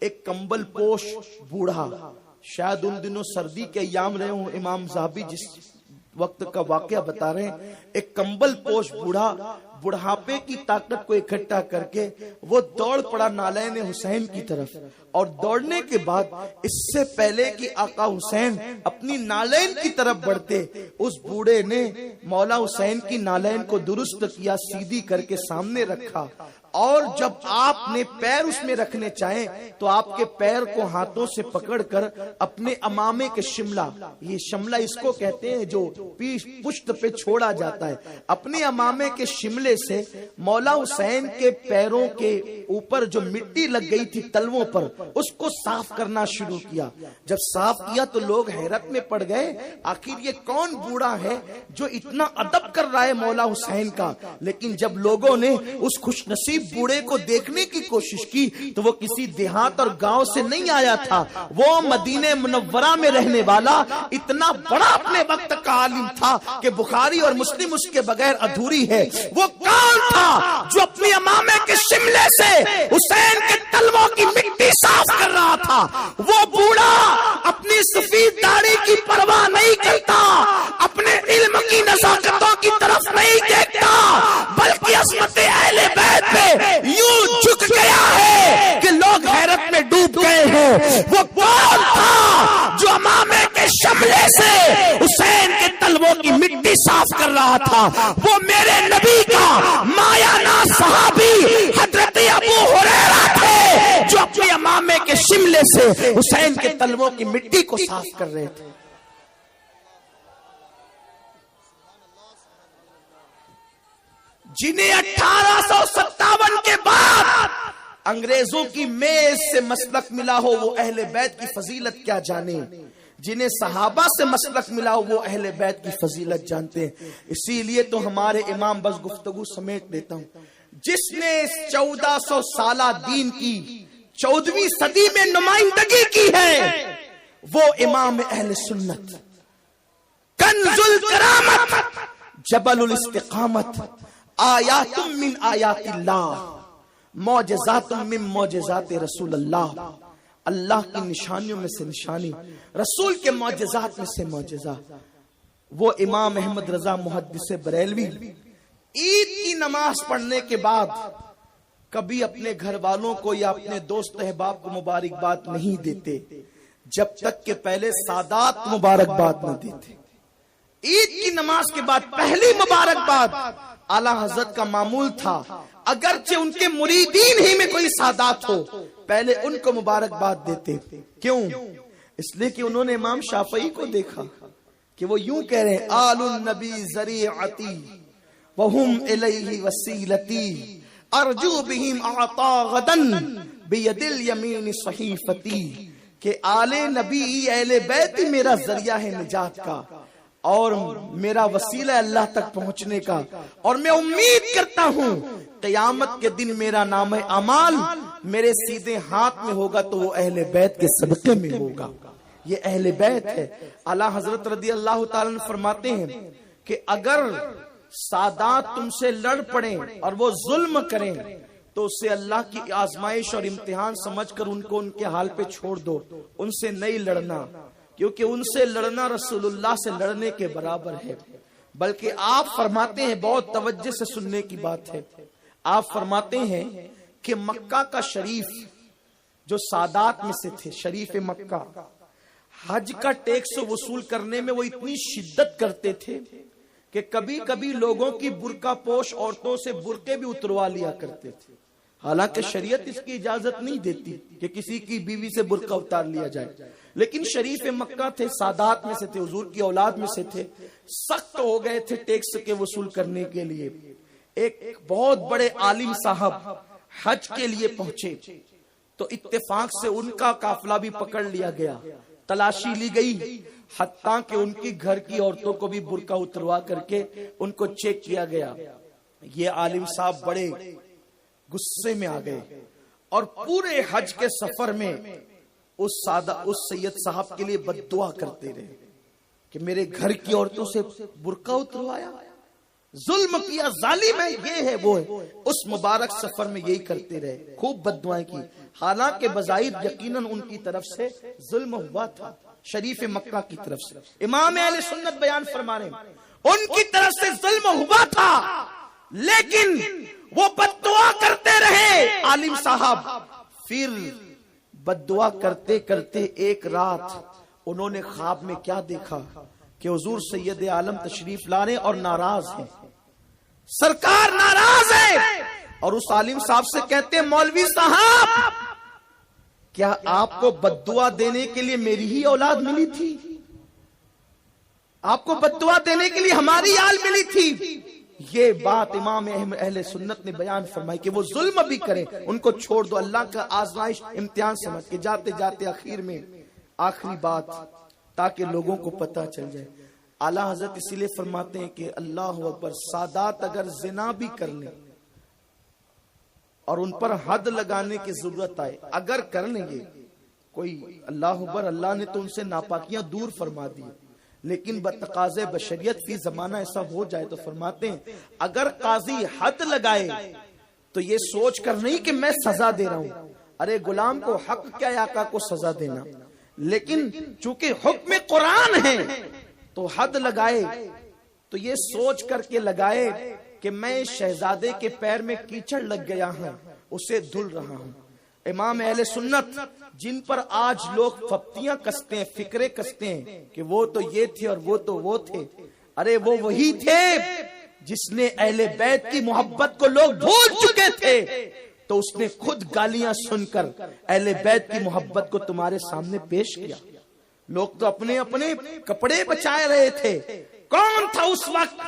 ایک کمبل پوش بوڑھا, شاید ان دنوں سردی کے ایام رہے ہوں, امام ذہبی جس وقت کا واقعہ بتا رہے ہیں, ایک کمبل پوش بوڑھا بڑھاپے کی طاقت کو اکٹھا کر کے وہ دوڑ پڑا نالین حسین کی طرف. اور دوڑنے کے بعد اس سے پہلے کہ آقا حسین اپنی نالین کی طرف بڑھتے, اس بوڑھے نے مولا حسین کی نالین کو درست کیا, سیدھی کر کے سامنے رکھا, اور جب آپ نے پیر اس میں رکھنے چاہیں تو آپ کے پیر کو ہاتھوں سے پکڑ کر اپنے امامے کے شملہ, یہ شملہ اس کو کہتے ہیں جو پشت پہ چھوڑا جاتا ہے, اپنے امامے کے شملے سے مولا حسین کے پیروں کے اوپر جو مٹی لگ گئی تھی تلووں پر اس کو صاف کرنا شروع کیا. جب صاف کیا تو لوگ حیرت میں پڑ گئے, آخر یہ کون بوڑھا ہے جو اتنا ادب کر رہا ہے مولا حسین کا. لیکن جب لوگوں نے اس خوش نصیب بوڑھے کو دیکھنے کی کوشش کی تو وہ کسی دیہات اور گاؤں سے نہیں آیا تھا, وہ مدینہ منورہ میں رہنے والا اتنا بڑا اپنے وقت کا عالم تھا کہ بخاری اور مسلم اس کے بغیر ادھوری ہے. وہ کون تھا جو اپنی امامے کے شملے سے حسین کے تلووں کی مٹی صاف کر رہا تھا؟ وہ بوڑھا اپنی سفید داڑھی کی پرواہ نہیں کرتا, اپنے علم کی نزاکتوں کی طرف نہیں دیکھتا بلکہ عظمت اہل بیت پہ یوں جھک گیا ہے کہ لوگ حیرت میں ڈوب گئے ہیں۔ وہ کون تھا جو امامے کے شملے سے حسین کے تلووں کی مٹی صاف کر رہا تھا؟ وہ میرے نبی کا مایا ناز صحابی حضرت ابو ہریرہ تھے جو اپنے امامے کے شملے سے حسین کے تلووں کی مٹی کو صاف کر رہے تھے۔ جنہیں 1857 کے بعد انگریزوں کی میز سے مسلک ملا ہو وہ اہل بیت کی فضیلت کیا جانے، جنہیں صحابہ سے مسلک ملا ہو وہ اہل بیت کی فضیلت جانتے ہیں۔ اسی لیے تو ہمارے امام، بس گفتگو سمیٹ دیتا ہوں، جس نے 1400 سالہ دین کی 14ویں صدی میں نمائندگی کی ہے وہ امام اہل سنت، کنز الکرامت، جبل الاستقامت، آیات من آیات اللہ، معجزات من معجزات رسول اللہ، اللہ کی نشانیوں میں سے نشانی، رسول کے معجزات میں سے معجزہ۔ وہ امام احمد رضا محدث بریلوی عید کی نماز پڑھنے کے بعد کبھی اپنے گھر والوں کو یا اپنے دوست احباب کو مبارکباد نہیں دیتے جب تک کہ پہلے سادات مبارکباد نہ دیتے۔ عید کی نماز کے بعد پہلی مبارکباد اعلیٰ حضرت کا معمول تھا، اگرچہ ان کے مریدین ہی میں کوئی سادات ہو پہلے ان کو مبارکباد دیتے۔ کیوں؟ اس لیے کہ انہوں نے امام شافعی کو دیکھا کہ وہ یوں کہہ رہے ہیں، آل النبی ذریعتی وہم الیہ وسیلتی ارجو بہم اعطا غدن بید الیمین صحیفتی، کہ آل نبی اہل بیت میرا ذریعہ ہے نجات کا اور میرا وسیلہ اللہ تک پہنچنے کا، اور میں امید کرتا ہوں قیامت کے دن میرا نام اعمال میرے سیدھے ہاتھ میں ہوگا تو وہ اہل بیت کے صدقے میں ہوگا۔ یہ اہل بیت ہے۔ اعلیٰ حضرت رضی اللہ تعالیٰ عنہ فرماتے ہیں کہ اگر سادات تم سے لڑ پڑیں اور وہ ظلم کریں تو اسے اللہ کی آزمائش اور امتحان سمجھ کر ان کو ان کے حال پہ چھوڑ دو، ان سے نہیں لڑنا، کیونکہ ان سے لڑنا رسول اللہ سے لڑنے کے برابر ہے۔ بلکہ آپ فرماتے ہیں، بہت توجہ سے سننے کی بات ہے، آپ فرماتے ہیں کہ مکہ کا شریف جو سادات میں سے تھے، شریف مکہ، حج کا ٹیکس وصول کرنے میں وہ اتنی شدت کرتے تھے کہ کبھی کبھی لوگوں کی برقع پوش عورتوں سے برقعے بھی اتروا لیا کرتے تھے، حالانکہ شریعت اس کی اجازت نہیں دیتی کہ کسی کی بیوی سے برقع اتار لیا جائے، لیکن شریف مکہ تھے، سادات میں سے تھے، حضور کی اولاد میں سے تھے، سخت ہو گئے تھے ٹیکس کے وصول کرنے کے لیے۔ ایک بہت بڑے عالم صاحب حج کے لیے پہنچے تو اتفاق سے ان کا قافلہ بھی پکڑ لیا گیا، تلاشی لی گئی، حتیٰ کہ ان کی گھر کی عورتوں کو بھی برقع اتروا کر کے ان کو چیک کیا گیا۔ یہ عالم صاحب بڑے غصے میں آ گئے اور پورے حج کے سفر میں اس سید صاحب کے لیے بد دعا کرتے رہے کہ میرے گھر کی عورتوں سے برقع اتروایا، ظلم کیا، ظالم ہے، یہ ہے وہ ہے۔ اس مبارک سفر میں یہی کرتے رہے، خوب بد دعائیں کی، حالانکہ بظاہر یقیناً ان کی طرف سے ظلم ہوا تھا، شریف مکہ کی طرف سے۔ امام اہل سنت بیان فرما رہے ہیں ان کی طرف سے ظلم ہوا تھا، لیکن وہ بد دعا کرتے رہے عالم صاحب۔ پھر بد دعا کرتے کرتے ایک رات انہوں نے خواب میں کیا دیکھا کہ حضور سید عالم تشریف لانے اور ناراض ہیں، سرکار ناراض ہے، اور اس عالم صاحب سے کہتے ہیں، مولوی صاحب کیا آپ کو بد دعا دینے کے لیے میری ہی اولاد ملی تھی؟ آپ کو بد دعا دینے کے لیے ہماری آل ملی تھی؟ یہ بات امام اہل سنت نے بیان فرمائی کہ وہ ظلم بھی کریں ان کو چھوڑ دو، اللہ کا آزمائش امتحان سمجھ کے۔ جاتے جاتے آخر میں آخری بات تاکہ لوگوں کو پتہ چل جائے، اعلیٰ حضرت اسی لیے فرماتے ہیں کہ اللہ اکبر، سادات اگر زنا بھی کر لیں اور ان پر حد لگانے کی ضرورت آئے، اگر کر لیں گے کوئی، اللہ اکبر، اللہ نے تو ان سے ناپاکیاں دور فرما دی، لیکن بتقاضے بشریت فی زمانہ ایسا ہو جائے تو فرماتے ہیں اگر قاضی حد لگائے تو یہ سوچ کر نہیں کہ میں سزا دے رہا ہوں، ارے غلام کو حق کیا آقا کو سزا دینا، لیکن چونکہ حکم قرآن ہے تو حد لگائے تو یہ سوچ کر کے لگائے کہ میں شہزادے کے پیر میں کیچڑ لگ گیا ہوں، اسے دھل رہا ہوں۔ امام اہل سنت جن پر آج لوگ فپتیاں کستے ہیں، فکرے کستے ہیں کہ وہ تو یہ تھے اور وہ تو وہ تھے، ارے وہ وہی تھے جس نے اہل بیت کی محبت کو لوگ بھول چکے تھے، تو اس نے خود گالیاں سن کر اہل بیت کی محبت کو تمہارے سامنے پیش کیا۔ لوگ تو اپنے اپنے کپڑے بچائے رہے تھے، کون تھا اس وقت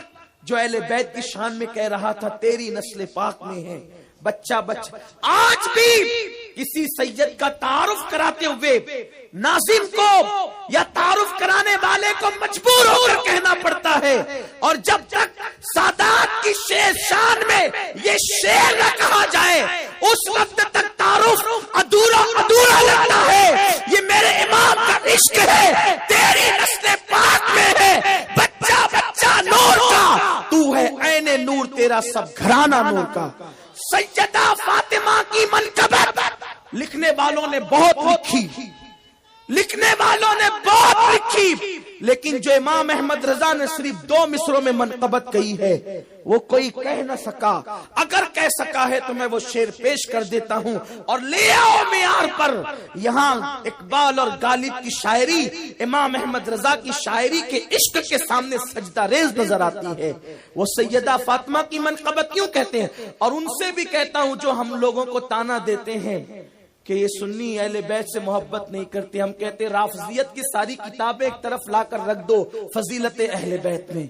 جو اہل بیت کی شان میں کہہ رہا تھا تیری نسل پاک میں ہے بچہ بچہ؟ آج بھی کسی سید کا تعارف کراتے ہوئے ناظم کو یا تعارف کرانے والے کو مجبور ہو کر کہنا پڑتا ہے، اور جب تک سادات کی شیر شان میں یہ شعر نہ کہا جائے اس وقت تک تعارف ادھورا لگتا ہے۔ یہ میرے امام کا عشق ہے، تیری نسل پاک میں ہے بچہ بچہ نور کا، تو ہے عین نور، تیرا سب گھرانہ نور کا۔ سیدہ فاطمہ کی منقبت لکھنے والوں نے بہت لکھی، لیکن جو امام احمد رضا نے صرف 2 مصروں میں منقبت کہی ہے وہ کوئی کہہ نہ سکا۔ اگر کہہ سکا ہے تو میں وہ شعر پیش کر دیتا ہوں، اور لے آؤ معیار پر۔ یہاں اقبال اور غالب کی شاعری امام احمد رضا کی شاعری کے عشق کے سامنے سجدہ ریز نظر آتی ہے۔ وہ سیدہ فاطمہ کی منقبت کیوں کہتے ہیں؟ اور ان سے بھی کہتا ہوں جو ہم لوگوں کو تانا دیتے ہیں کہ یہ سنی اہل بیت سے محبت نہیں کرتے، ہم کہتے رافضیت کی ساری کتابیں ایک طرف لا کر رکھ دو فضیلت اہل بیت میں،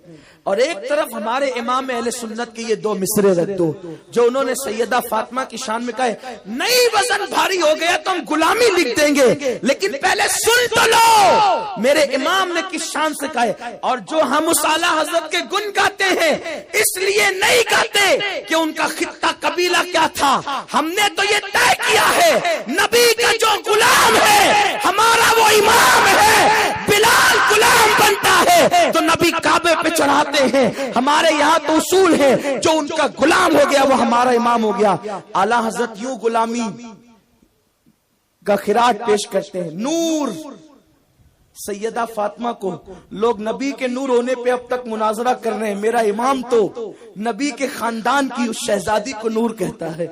اور ایک طرف ہمارے امام اہل سنت کے یہ 2 مصرے رکھ دو جو انہوں نے سیدہ فاطمہ کی شان میں کہے۔ نہیں وزن بھاری ہو گیا تو ہم غلامی لکھ دیں گے، لیکن پہلے سن تو لو میرے امام نے کس شان سے کہے۔ اور جو ہم اس اعلیٰ حضرت کے گن گاتے ہیں اس لیے نہیں گاتے کہ ان کا خطہ قبیلہ کیا تھا، ہم نے تو یہ طے کیا ہے نبی کا جو غلام ہے ہمارا وہ امام ہے۔ بلال غلام بنتا ہے تو نبی کعبے پہ چڑھاتے ہیں، ہمارے یہاں تو اصول ہے جو ان کا غلام ہو گیا وہ ہمارا امام ہو گیا۔ اعلیٰ حضرت یوں غلامی کا خراج پیش کرتے ہیں۔ نور سیدہ فاطمہ کو لوگ نبی کے نور ہونے پہ اب تک مناظرہ کر رہے ہیں، میرا امام تو نبی کے خاندان کی اس شہزادی کو نور کہتا ہے،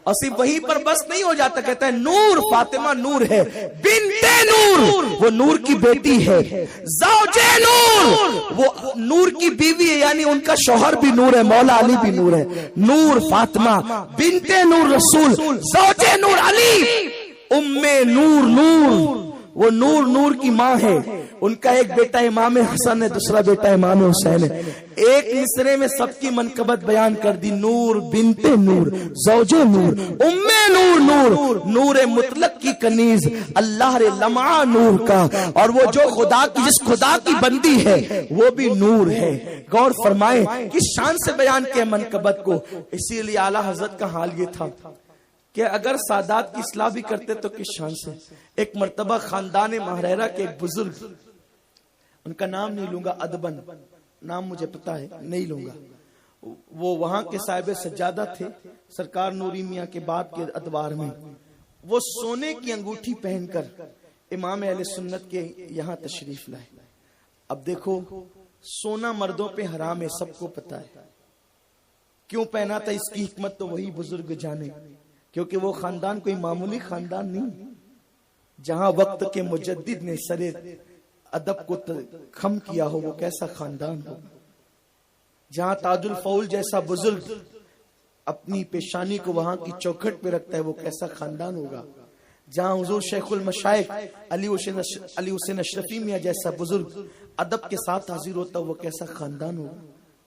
اور صرف وہیں پر بس نہیں ہو جاتا، کہتا ہے نور فاطمہ نور ہے، بنت نور وہ نور کی بیٹی ہے، زوجے نور وہ نور کی بیوی ہے، یعنی ان کا شوہر بھی نور ہے، مولا علی بھی نور ہے۔ نور فاطمہ، بنت نور رسول، زوجے نور علی، ام نور نور وہ نور کی ماں ہے، ان کا ایک بیٹا امام حسن ہے، دوسرا بیٹا امام حسین ہے۔ ایک مصرے میں سب کی منقبت بیان کر دی، نور بنت نور، زوجے نور، ام نور، نور مطلق کی کنیز، اللہ رے لمعہ نور کا، اور وہ جو جس خدا کی بندی ہے وہ بھی نور ہے۔ غور فرمائیں کس شان سے بیان کیا منقبت کو۔ اسی لیے اعلیٰ حضرت کا حال یہ تھا کہ اگر سادات کی اصلاح بھی کرتے تو کس شان سے۔ ایک مرتبہ خاندان ماہریرہ کے ایک بزرگ، ان کا نام نہیں لوں گا، ادبن نام مجھے پتا ہے نہیں لوں گا، وہ وہاں کے صاحب سجادہ تھے سرکار نوری میاں کے بعد کے ادوار میں۔ وہ سونے کی انگوٹھی پہن کر امام اہل سنت کے یہاں تشریف لائے۔ اب دیکھو سونا مردوں پہ حرام ہے، سب کو پتا ہے، کیوں پہنا تھا اس کی حکمت تو وہی بزرگ جانے، کیونکہ وہ خاندان کوئی معمولی خاندان نہیں، جہاں وقت کے مجدد نے سر ادب کو خم کیا ہو وہ کیسا خاندان ہو، جہاں تاج الفول جیسا بزرگ اپنی پیشانی کو وہاں کی چوکھٹ پہ رکھتا ہے وہ کیسا خاندان ہوگا، جہاں حضور شیخ المشائخ علی حسین اشرفی میاں جیسا بزرگ ادب کے ساتھ حاضر ہوتا وہ کیسا خاندان ہوگا۔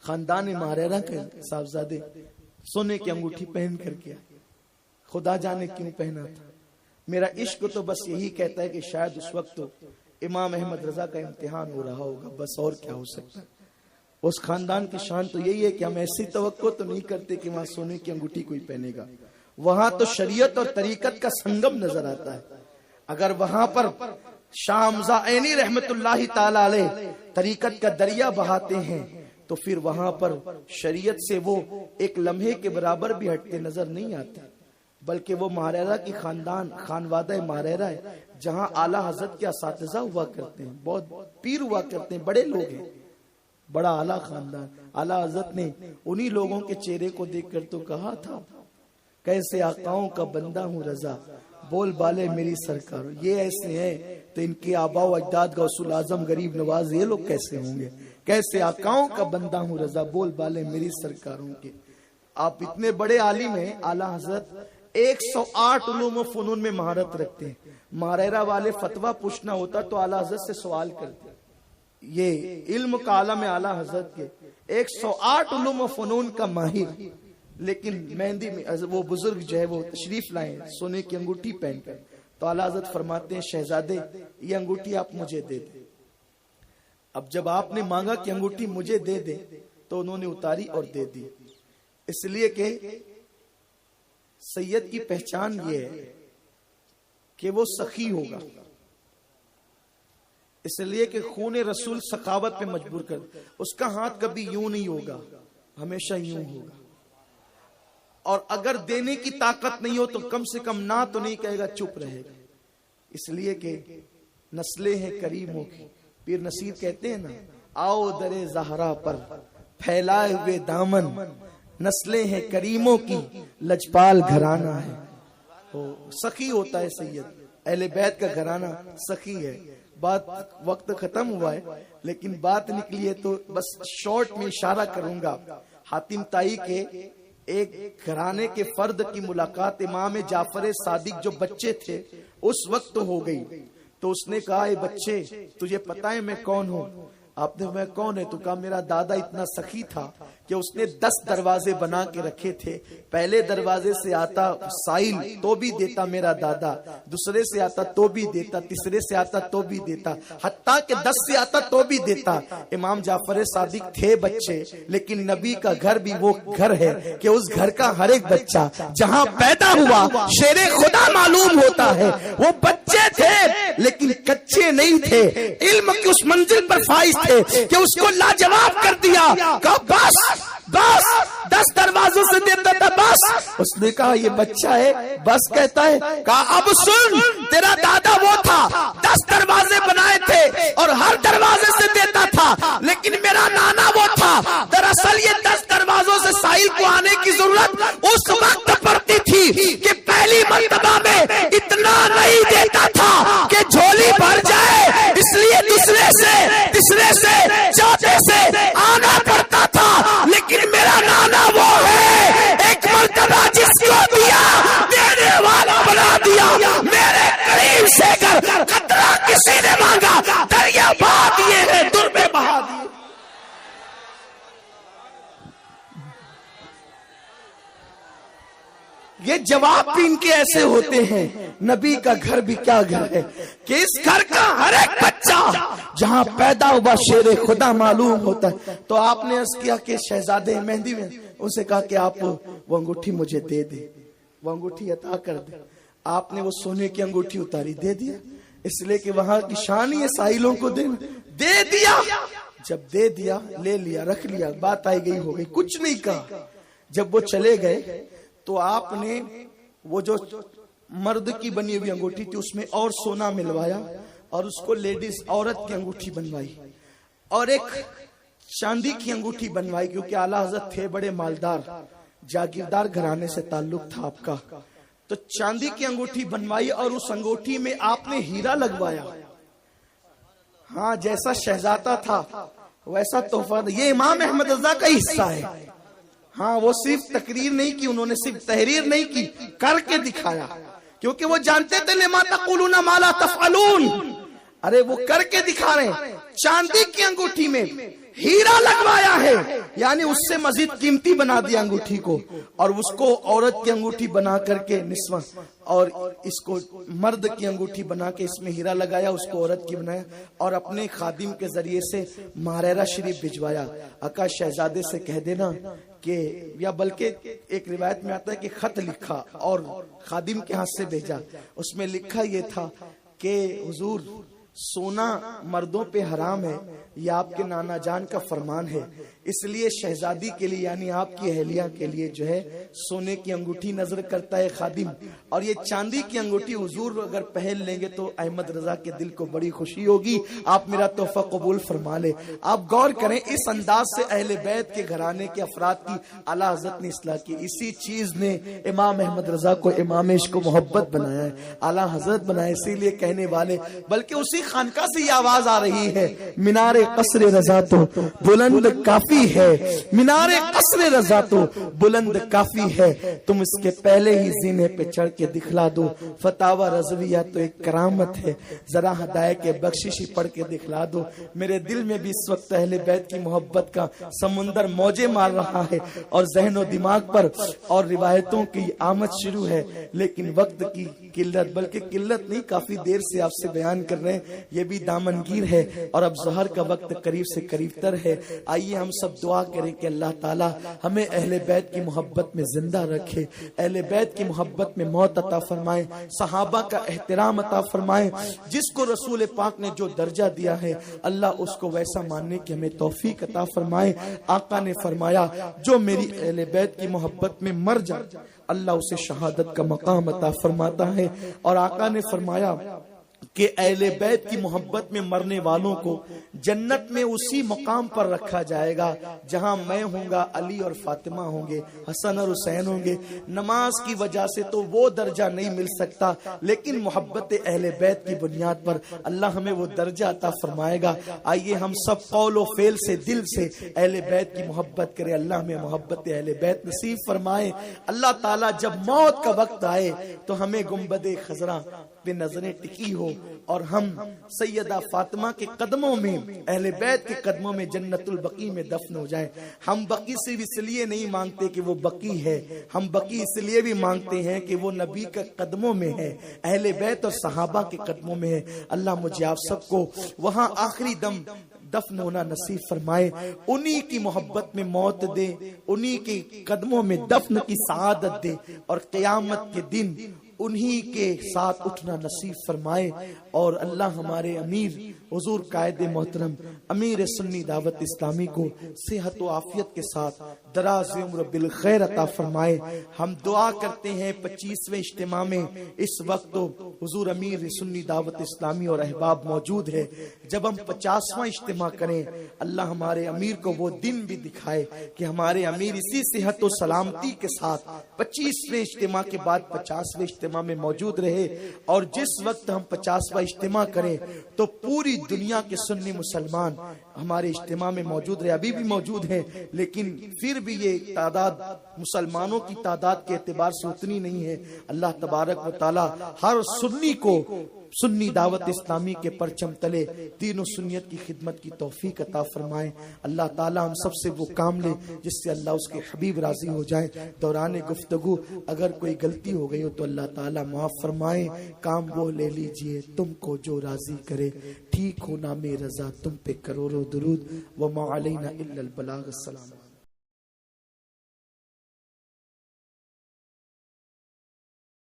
خاندان ماہریرہ کے صاحبزادے سونے کی انگوٹھی پہن کر کے، خدا جانے کیوں پہنا تھا۔ میرا عشق تو بس یہی کہتا ہے کہ شاید اس وقت تو امام احمد رضا کا امتحان ہو رہا ہوگا، بس اور کیا ہو سکتا ہے۔ اس خاندان کی شان تو یہی ہے کہ ہم ایسی توقع تو نہیں کرتے کہ وہاں سونے کی انگوٹھی کوئی پہنے گا، وہاں تو شریعت اور طریقت کا سنگم نظر آتا ہے۔ اگر وہاں پر شاہ حمزہ عینی رحمت اللہ تعالی علیہ طریقت کا دریا بہاتے ہیں تو پھر وہاں پر شریعت سے وہ ایک لمحے کے برابر بھی ہٹتے نظر نہیں آتے، بلکہ وہ ماہریرہ کی خانوادہ ماہریرہ ہے، جہاں اعلیٰ حضرت کے اساتذہ ہوا کرتے ہیں، بہت پیر ہوا کرتے ہیں، بڑے لوگ ہیں، بڑا اعلیٰ خاندان. اعلیٰ حضرت نے انہی لوگوں کے چہرے کو دیکھ کر تو کہا تھا کیسے آقاؤں کا بندہ ہوں رضا بول بالے میری سرکار. یہ ایسے ہیں تو ان کے آباء و اجداد غوث الاعظم غریب نواز یہ لوگ کیسے ہوں گے؟ کیسے آقاؤں کا بندہ ہوں رضا بول بالے میری سرکاروں کے. آپ اتنے بڑے عالم ہیں. اعلیٰ حضرت 108 علوم و فنون میں مہارت رکھتے ہیں. ماریرا والے فتویٰ پوچھنا ہوتا تو اعلیٰ حضرت سے سوال کرتے. یہ علم کا عالم اعلیٰ حضرت کے 108 علوم و فنون کا ماہر. لیکن مہندی میں وہ بزرگ جو ہے وہ تشریف لائے سونے کی انگوٹھی پہن کر تو اعلیٰ حضرت فرماتے ہیں شہزادے یہ انگوٹھی آپ مجھے دے دیں. اب جب آپ نے مانگا کہ انگوٹھی مجھے دے دیں تو انہوں نے اتاری اور دے دی. اس لیے کہ سید کی پہچان یہ ہے کہ وہ سخی ہوگا. اس لیے کہ خون رسول سخاوت پہ مجبور کر. اس کا ہاتھ کبھی یوں نہیں ہوگا ہمیشہ یوں ہوگا. اور اگر دینے کی طاقت نہیں ہو تو کم سے کم نہ تو نہیں کہے گا چپ رہے گا. اس لیے کہ نسلیں ہیں کریموں کی. پیر نصیر کہتے ہیں نا آؤ در زہرا پر پھیلائے ہوئے دامن نسلیں ہیں کریموں کی لجپال گھرانہ ہے. سخی ہوتا ہے سید. اہل بیت کا گھرانہ سخی ہے. بات وقت ختم ہوا ہے لیکن بات نکلی ہے تو بس شارٹ میں اشارہ کروں گا. حاتم طائی کے ایک گھرانے کے فرد کی ملاقات امام جعفر صادق جو بچے تھے اس وقت ہو گئی. تو اس نے کہا اے بچے تجھے پتا ہے میں کون ہوں؟ آپ نے میں کون ہے؟ تو کہا میرا دادا اتنا سخی تھا کہ اس نے 10 دروازے بنا کے رکھے تھے. پہلے دروازے سے آتا سائل تو بھی دیتا میرا دادا, دوسرے سے آتا تو بھی دیتا, تیسرے سے آتا تو بھی دیتا, حتیٰ کہ 10 سے آتا تو بھی دیتا. امام جعفر صادق تھے بچے لیکن نبی کا گھر بھی وہ گھر ہے کہ اس گھر کا ہر ایک بچہ جہاں پیدا ہوا شیر خدا معلوم ہوتا ہے. وہ بچے تھے لیکن کچے نہیں تھے, علم کی اس منزل پر فائز تھے کہ اس کو لاجواب کر دیا. کہا بس بس 10 دروازوں سے دیتا تھا بس. اس نے کہا یہ بچہ ہے بس کہتا ہے. کہا اب سن تیرا دادا وہ تھا 10 دروازے بنائے تھے اور ہر دروازے سے دیتا تھا لیکن میرا نانا وہ تھا. دراصل یہ 10 دروازوں سے سائل کو آنے کی ضرورت اس وقت پڑتی تھی کہ پہلی مرتبہ میں اتنا نہیں دیتا تھا کہ جھولی بھر جائے, اس لیے دوسرے سے تیسرے سے چوتھے سے آنا پڑتا تھا. لیکن میرا نانا وہ ہے ایک مرتبہ جس کو دیا دینے والا بنا دیا. میرے قریب سے کر قطرہ کسی نے مانگا دریا بہا دیے ہیں در میں بہا دیے. یہ جواب بھی ان کے ایسے ہوتے ہیں. نبی کا گھر بھی کیا گھر ہے کہ اس گھر کا ہر ایک بچہ جہاں پیدا ہوا شیر خدا معلوم ہوتا ہے. تو آپ نے عرض کیا کہ شہزادے مہندی میں ان سے کہا کہ آپ وہ انگوٹھی مجھے دے دیں, وہ انگوٹھی عطا کر دیں. آپ نے وہ سونے کی انگوٹھی اتاری دے دیا. اس لیے کہ وہاں کی شان ہی ہے سائلوں کو دے دیا. جب دے دیا لے لیا رکھ لیا بات آئی گئی ہو گئی, کچھ نہیں کہا. جب وہ چلے گئے تو آپ نے وہ جو مرد کی بنی ہوئی انگوٹھی تھی اس میں اور سونا ملوایا اور اس کو لیڈیز عورت کی انگوٹھی بنوائی اور ایک چاندی کی انگوٹھی بنوائی کیونکہ اعلیٰ حضرت تھے بڑے مالدار جاگیردار گھرانے سے تعلق تھا آپ کا. تو چاندی کی انگوٹھی بنوائی اور اس انگوٹھی میں آپ نے ہیرا لگوایا. ہاں جیسا شہزادہ تھا ویسا تحفہ. یہ امام احمد رضا کا حصہ ہے. ہاں وہ صرف تقریر نہیں کی, انہوں نے صرف تحریر نہیں کی, کر کے دکھایا کیونکہ وہ جانتے تھے لما تقولون ما لا تفعلون. ارے وہ کر کے دکھا رہے ہیں. چاندی کی انگوٹھی میں ہیرا لگوایا ہے یعنی اس سے مزید قیمتی بنا دیا انگوٹھی کو اور اس کو عورت کی انگوٹھی بنا کر کے نسواں اور اس کو مرد کی انگوٹھی بنا کے اس میں ہیرا لگایا, اس کو عورت کی بنایا اور اپنے خادم کے ذریعے سے ماریرا شریف بھجوایا. آقا شہزادے سے کہہ دینا کہ یا بلکہ ایک روایت میں آتا ہے کہ خط لکھا اور خادم کے ہاتھ سے بھیجا. اس میں لکھا یہ تھا کہ حضور سونا مردوں پہ حرام ہے, یہ آپ کے نانا جان کا فرمان ہے, اس لیے شہزادی کے لیے یعنی آپ کی اہلیہ کے لیے جو ہے سونے کی انگوٹھی نظر کرتا ہے خادم، اور یہ چاندی کی انگوٹھی حضور اگر پہن لیں گے تو احمد رضا کے دل کو بڑی خوشی ہوگی۔ آپ میرا تحفہ قبول فرما لے۔ آپ غور کریں اس انداز سے اہل بیت کے گھرانے کے افراد کی اعلیٰ حضرت نے اصلاح کی۔ اسی چیز نے امام احمد رضا کو امام عشق و محبت بنایا ہے، اعلیٰ حضرت بنایا، اسی لیے کہنے والے بلکہ اسی خانقاہ سے یہ آواز آ رہی ہے، مینار قصر رضا تو بلند کافی ہے، مینار قصر رضا تو بلند کافی ہے، تم اس کے پہلے ہی زینے پہ چڑھ کے دکھلا دو، فتاوی رضویہ تو ایک کرامت ہے، ذرا ہدایہ کے بخششی پڑھ کے دکھلا دو۔ میرے دل میں بھی اس وقت اہل بیت کی محبت کا سمندر موجے مار رہا ہے، اور ذہن و دماغ پر اور روایتوں کی آمد شروع ہے، لیکن وقت کی قلت، بلکہ قلت نہیں، کافی دیر سے آپ سے بیان کر رہے ہیں، یہ بھی دامنگیر ہے، اور اب ظہر کا وقت قریب سے قریب تر ہے۔ آئیے ہم سب دعا کریں کہ اللہ تعالی ہمیں اہل بیت کی محبت میں زندہ رکھے، اہل بیت کی محبت میں موت عطا فرمائے، صحابہ کا احترام عطا فرمائے، جس کو رسول پاک نے جو درجہ دیا ہے اللہ اس کو ویسا ماننے کی ہمیں توفیق عطا فرمائے۔ آقا نے فرمایا جو میری اہل بیت کی محبت میں مر جائے اللہ اسے شہادت کا مقام عطا فرماتا ہے، اور آقا نے فرمایا کہ اہل بیت کی محبت میں مرنے والوں کو جنت میں اسی مقام پر رکھا جائے گا جہاں میں ہوں گا، علی اور فاطمہ ہوں گے، حسن اور حسین ہوں گے۔ نماز کی وجہ سے تو وہ درجہ نہیں مل سکتا، لیکن محبت اہل بیت کی بنیاد پر اللہ ہمیں وہ درجہ عطا فرمائے گا۔ آئیے ہم سب قول و فعل سے دل سے اہل بیت کی محبت کریں، اللہ ہمیں محبت اہل بیت نصیب فرمائے۔ اللہ تعالیٰ جب موت کا وقت آئے تو ہمیں گنبد خضرا پہ نظریں ٹکی ہو، اور ہم سیدہ فاطمہ کے قدموں میں، اہل بیت کے قدموں میں جنت البقیع میں دفن ہو جائیں۔ ہم بقیع صرف اس لیے نہیں مانگتے کہ وہ بقیع ہے، ہم بقیع اس لیے بھی مانگتے ہیں کہ وہ نبی کے قدموں میں ہے، اہل بیت اور صحابہ کے قدموں میں ہے۔ اللہ مجھے آپ سب کو وہاں آخری دم دفن ہونا نصیب فرمائے، انہی کی محبت میں موت دے، انہی کے قدموں میں دفن کی سعادت دے، اور قیامت کے دن انہی کے ساتھ اٹھنا نصیب فرمائے۔ اور اللہ ہمارے امیر حضور قائد محترم امیر سنی دعوت اسلامی کو صحت و عافیت کے ساتھ دراز عمر بالخیر عطا فرمائے۔ ہم دعا کرتے ہیں 25ویں اجتماع میں اس وقت تو حضور امیر سنی دعوت اسلامی اور احباب موجود ہے، جب ہم 50واں اجتماع کریں اللہ ہمارے امیر کو وہ دن بھی دکھائے کہ ہمارے امیر اسی صحت و سلامتی کے ساتھ 25ویں اجتماع کے بعد 50ویں اجتماع میں موجود رہے، اور جس وقت ہم 50واں اجتماع کریں تو پوری دنیا کے سنی مسلمان ہمارے اجتماع میں موجود رہے، ابھی بھی موجود ہیں، لیکن پھر بھی یہ تعداد مسلمانوں کی تعداد کے اعتبار سے اتنی نہیں ہے۔ اللہ تبارک و تعالی ہر سنی کو سنی دعوت اسلامی کے پرچم تلے دین و سنیت کی خدمت کی توفیق عطا فرمائے۔ اللہ تعالی ہم سب سے وہ کام لے جس سے اللہ اس کے حبیب راضی ہو جائے۔ دوران گفتگو اگر کوئی غلطی ہو گئی ہو تو اللہ تعالی معاف فرمائے۔ کام وہ لے لیجئے تم کو جو راضی کرے، ٹھیک ہونا میں رضا تم پہ کروڑوں درود، وما علینا الا البلاغ۔ السلام۔